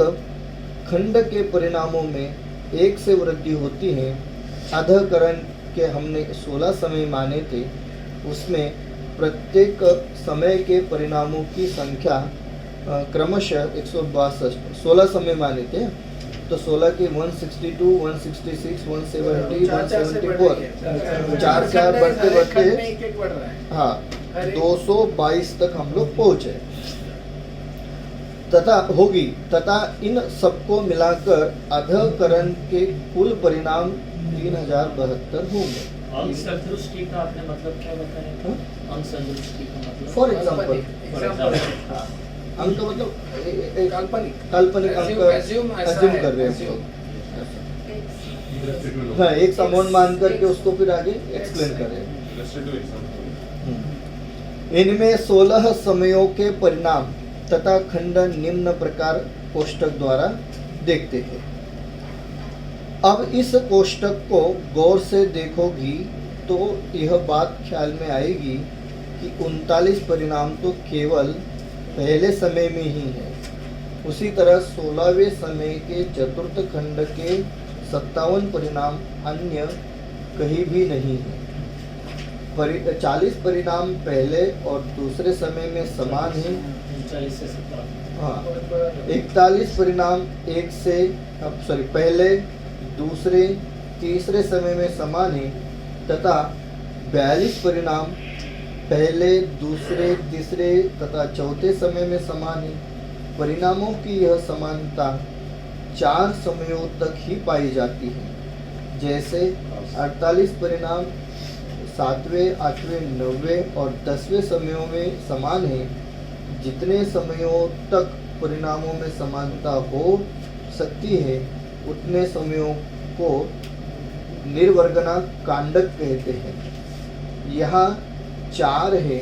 खंड के परिणामों में 1 से वृद्धि होती है। अधःकरण के हमने 16 समय माने थे, उसमें प्रत्येक समय के परिणामों की संख्या क्रमशः 162, 16 समय माने थे, तो 16 के 162, 166, 170, 174, 4 बढ़ते बढ़ते एक बढ़ रहा है। हाँ अरे। 222 तक हम लोग पहुंचे तथा इन सबको मिलाकर अधःकरण के कुल परिणाम 3072 होंगे। अंशदृष्टि का आपने मतलब क्या बताया था? अंशदृष्टि का मतलब फॉर एग्जाम्पल, एग्जाम्पल अंक मतलब काल्पनिक काल्पनिक अंक assume ऐसा assume है, कर रहे हैं assume। हम लोग। हाँ, एक समान मान करके उसको फिर आगे एक्सप्लेन कर रहे हैं। इनमें 16 समयों के परिणाम तथा खंड निम्न प्रकार कोष्टक द्वारा देखते हैं। अब इस कोष्टक को गौर से देखोगी तो यह बात ख्याल में आएगी कि 39 परिणाम तो केवल पहले समय में ही है। उसी तरह 16वें समय के चतुर्थ खंड के 57 परिणाम अन्य कहीं भी नहीं है। 40 परिणाम पहले और दूसरे समय में समान है। 39 से 57। हाँ, 41 परिणाम पहले दूसरे तीसरे समय में समान है तथा 42 परिणाम पहले दूसरे तीसरे तथा चौथे समय में समान है। परिणामों की यह समानता 4 समयों तक ही पाई जाती है। जैसे 48 परिणाम 7वें, 8वें, 9वें और 10वें समयों में समान है। जितने समयों तक परिणामों में समानता हो सकती है उतने समयों को निर्वर्गना कांडक कहते हैं। यहाँ 4 है।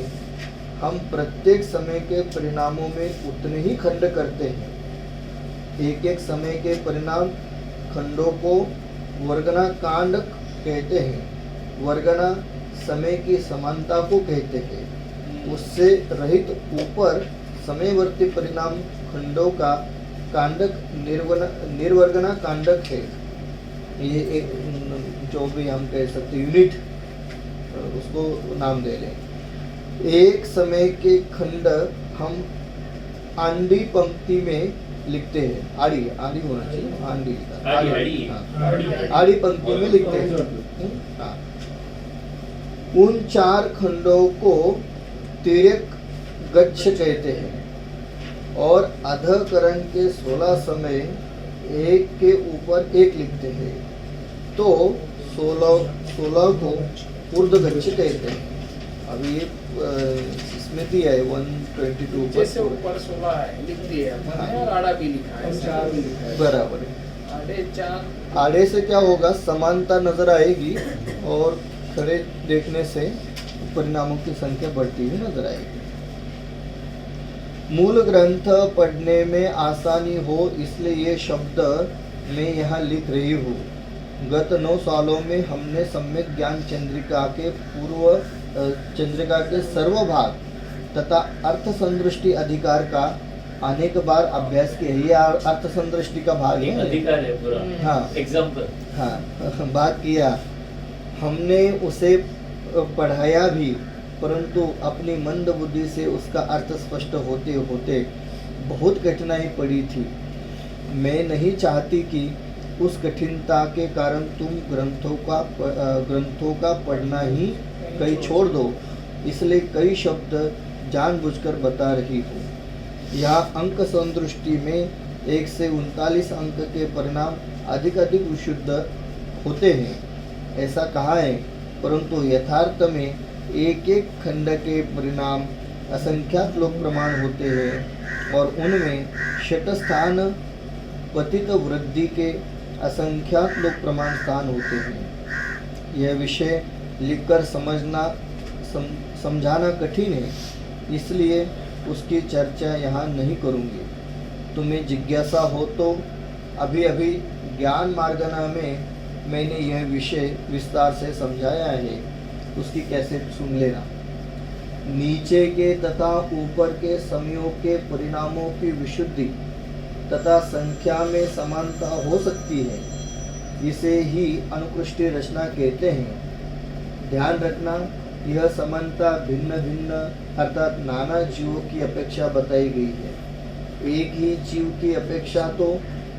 हम प्रत्येक समय के परिणामों में उतने ही खंड करते हैं। एक एक समय के परिणाम खंडों को वर्गना कांडक कहते हैं। वर्गना समय की समानता को कहते हैं। उससे रहित ऊपर समयवर्ती परिणाम खंडों का कांडक निर्वर्गना कांडक है। ये एक जो भी हम कह सकते यूनिट उसको नाम दे लें। एक समय के खंड हम आंडी पंक्ति में लिखते हैं। आड़ी होना चाहिए, आंडी लिखा आड़ी। हाँ, आड़ी पंक्ति में लिखते हैं। हाँ। उन 4 खंडों को तिर्यक गच्छ कहते हैं और अधःकरण के 16 समय एक के ऊपर एक लिखते हैं, तो 16 को ऊर्ध्वगच्छ कहते हैं। अभी ये इसमें दिया है 122 जैसे ऊपर 16 है लिख दिया है और आड़ा भी लिखा है, 4 भी लिखा है। बराबर है। आड़े 4 आड़े से क्या होगा, समानता नजर आएगी और खड़े देखने से परिणामों की संख्या बढ़ती हुई नजर आएगी। मूल ग्रंथ पढ़ने में आसानी हो इसलिए ये शब्द मैं यहाँ लिख रही हूँ। गत 9 सालों में हमने सम्यक ज्ञान चंद्रिका के सर्वभाग तथा अर्थ संदृष्टि अधिकार का अनेक बार अभ्यास किया। ये अर्थ संदृष्टि का भाग है, अधिकार है पूरा। हाँ। एग्जाम्पल। हाँ बात किया हमने उसे पढ़ाया भी, परंतु अपनी मंद बुद्धि से उसका अर्थ स्पष्ट होते होते बहुत कठिनाई पड़ी थी। मैं नहीं चाहती कि उस कठिनता के कारण तुम ग्रंथों का पढ़ना ही कहीं छोड़ दो, इसलिए कई शब्द जानबूझकर बता रही हूँ। यह अंक संदृष्टि में 1 से 39 अंक के परिणाम अधिक विशुद्ध होते हैं, ऐसा कहा है, परंतु यथार्थ में एक एक खंड के परिणाम असंख्यात लोक प्रमाण होते हैं और उनमें षट स्थान पतित वृद्धि के असंख्यात लोक प्रमाण स्थान होते हैं। यह विषय लिखकर समझाना कठिन है, इसलिए उसकी चर्चा यहाँ नहीं करूँगी। तुम्हें जिज्ञासा हो तो अभी ज्ञान मार्गना में मैंने यह विषय विस्तार से समझाया है, उसकी कैसेट सुन लेना। नीचे के तथा ऊपर के संयोग के परिणामों की विशुद्धि तथा संख्या में समानता हो सकती है, इसे ही अनुकृष्टि रचना कहते हैं। ध्यान रखना, यह समानता भिन्न भिन्न अर्थात नाना जीवों की अपेक्षा बताई गई है। एक ही जीव की अपेक्षा तो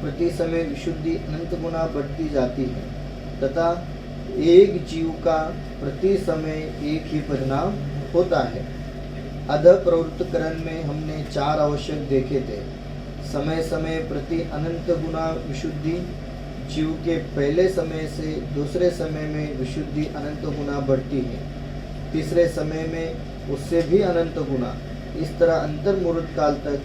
प्रति समय विशुद्धि अनंत गुना बढ़ती जाती है तथा एक जीव का प्रति समय एक ही परिणाम होता है। अध प्रवृत्तकरण में हमने 4 आवश्यक देखे थे। समय समय प्रति अनंत गुना विशुद्धि, जीव के पहले समय से दूसरे समय में विशुद्धि अनंत गुना बढ़ती है, तीसरे समय में उससे भी अनंत गुना, इस तरह अंतर्मुहूर्त काल तक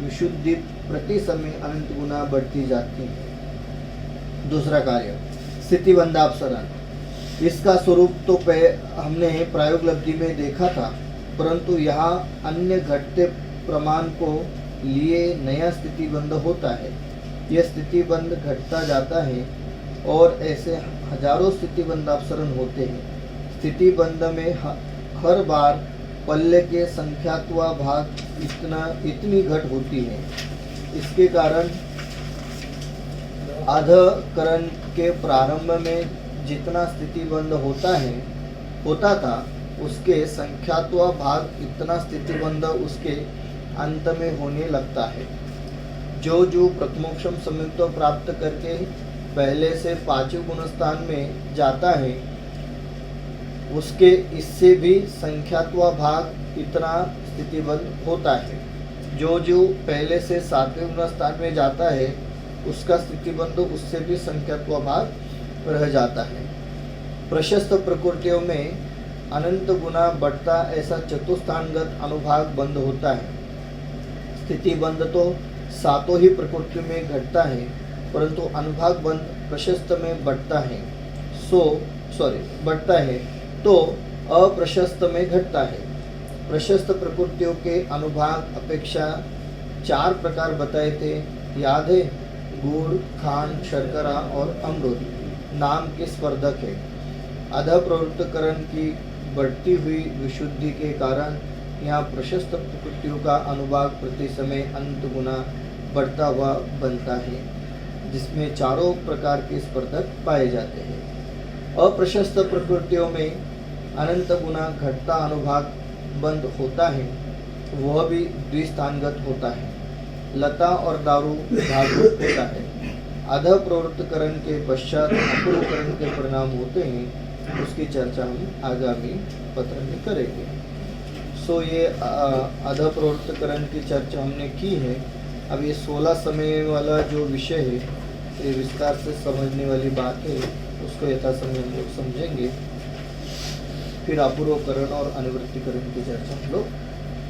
विशुद्धि प्रति समय अनंत गुना बढ़ती जाती है। दूसरा कार्य स्थितिबंधापसरण। इसका स्वरूप तो हमने प्रायोगलब्धि में देखा था, परंतु यहाँ अन्य घटते प्रमाण को लिए नया स्थितिबंध होता है। यह स्थितिबंध घटता जाता है और ऐसे हजारों स्थितिबंधापसरण होते हैं। स्थितिबंध में हर बार पल्ले के संख्यात्वा भाग इतनी घट होती है। इसके कारण अधकरण के प्रारंभ में जितना स्थितिबंध होता था, उसके संख्यात्वा भाग इतना स्थितिबंध उसके अंत में होने लगता है। जो प्रथमोक्षम संयुक्त प्राप्त करके पहले से 5 गुण स्थान में जाता है, उसके इससे भी संख्यात्वा भाग इतना स्थितिबंध होता है। जो पहले से 7वें गुण स्थान में जाता है, उसका स्थितिबंध उससे भी संख्यात्वा भाग रह जाता है। प्रशस्त प्रकृतियों में अनंत गुना बढ़ता ऐसा चतुस्थानगत अनुभाग बंद होता है। स्थितिबंध तो 7 ही प्रकृति में घटता है, परंतु अनुभाग बंद प्रशस्त में बढ़ता है तो अप्रशस्त में घटता है। प्रशस्त प्रकृतियों के अनुभाग अपेक्षा 4 प्रकार बताए थे, याद है? गुड़, खांड, शर्करा और अमृत नाम के स्पर्धक है। अध प्रवृत्तकरण की बढ़ती हुई विशुद्धि के कारण यहाँ प्रशस्त प्रकृतियों का अनुभाग प्रति समय अनंत गुना बढ़ता हुआ बनता है, जिसमें 4 प्रकार के स्पर्धक पाए जाते हैं। अप्रशस्त प्रकृतियों में अनंत गुना घटता अनुभाग बंद होता है, वह भी द्विस्थानगत होता है। लता और दारू भागवत होता है। अध प्रवृत्तकरण के पश्चात अपूर्वकरण के परिणाम होते हैं, उसकी चर्चा हम आगामी पत्र में करेंगे। ये अध प्रवृत्तकरण की चर्चा हमने की है। अब ये 16 समय वाला जो विषय है, ये विस्तार से समझने वाली बात है, उसको यथासमय हम लोग समझेंगे। फिर अपूर्वकरण और अनुवृत्तिकरण की चर्चा हम लोग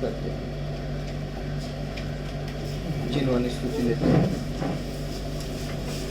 करते हैं। जिनवानी स्तुति लेते हैं।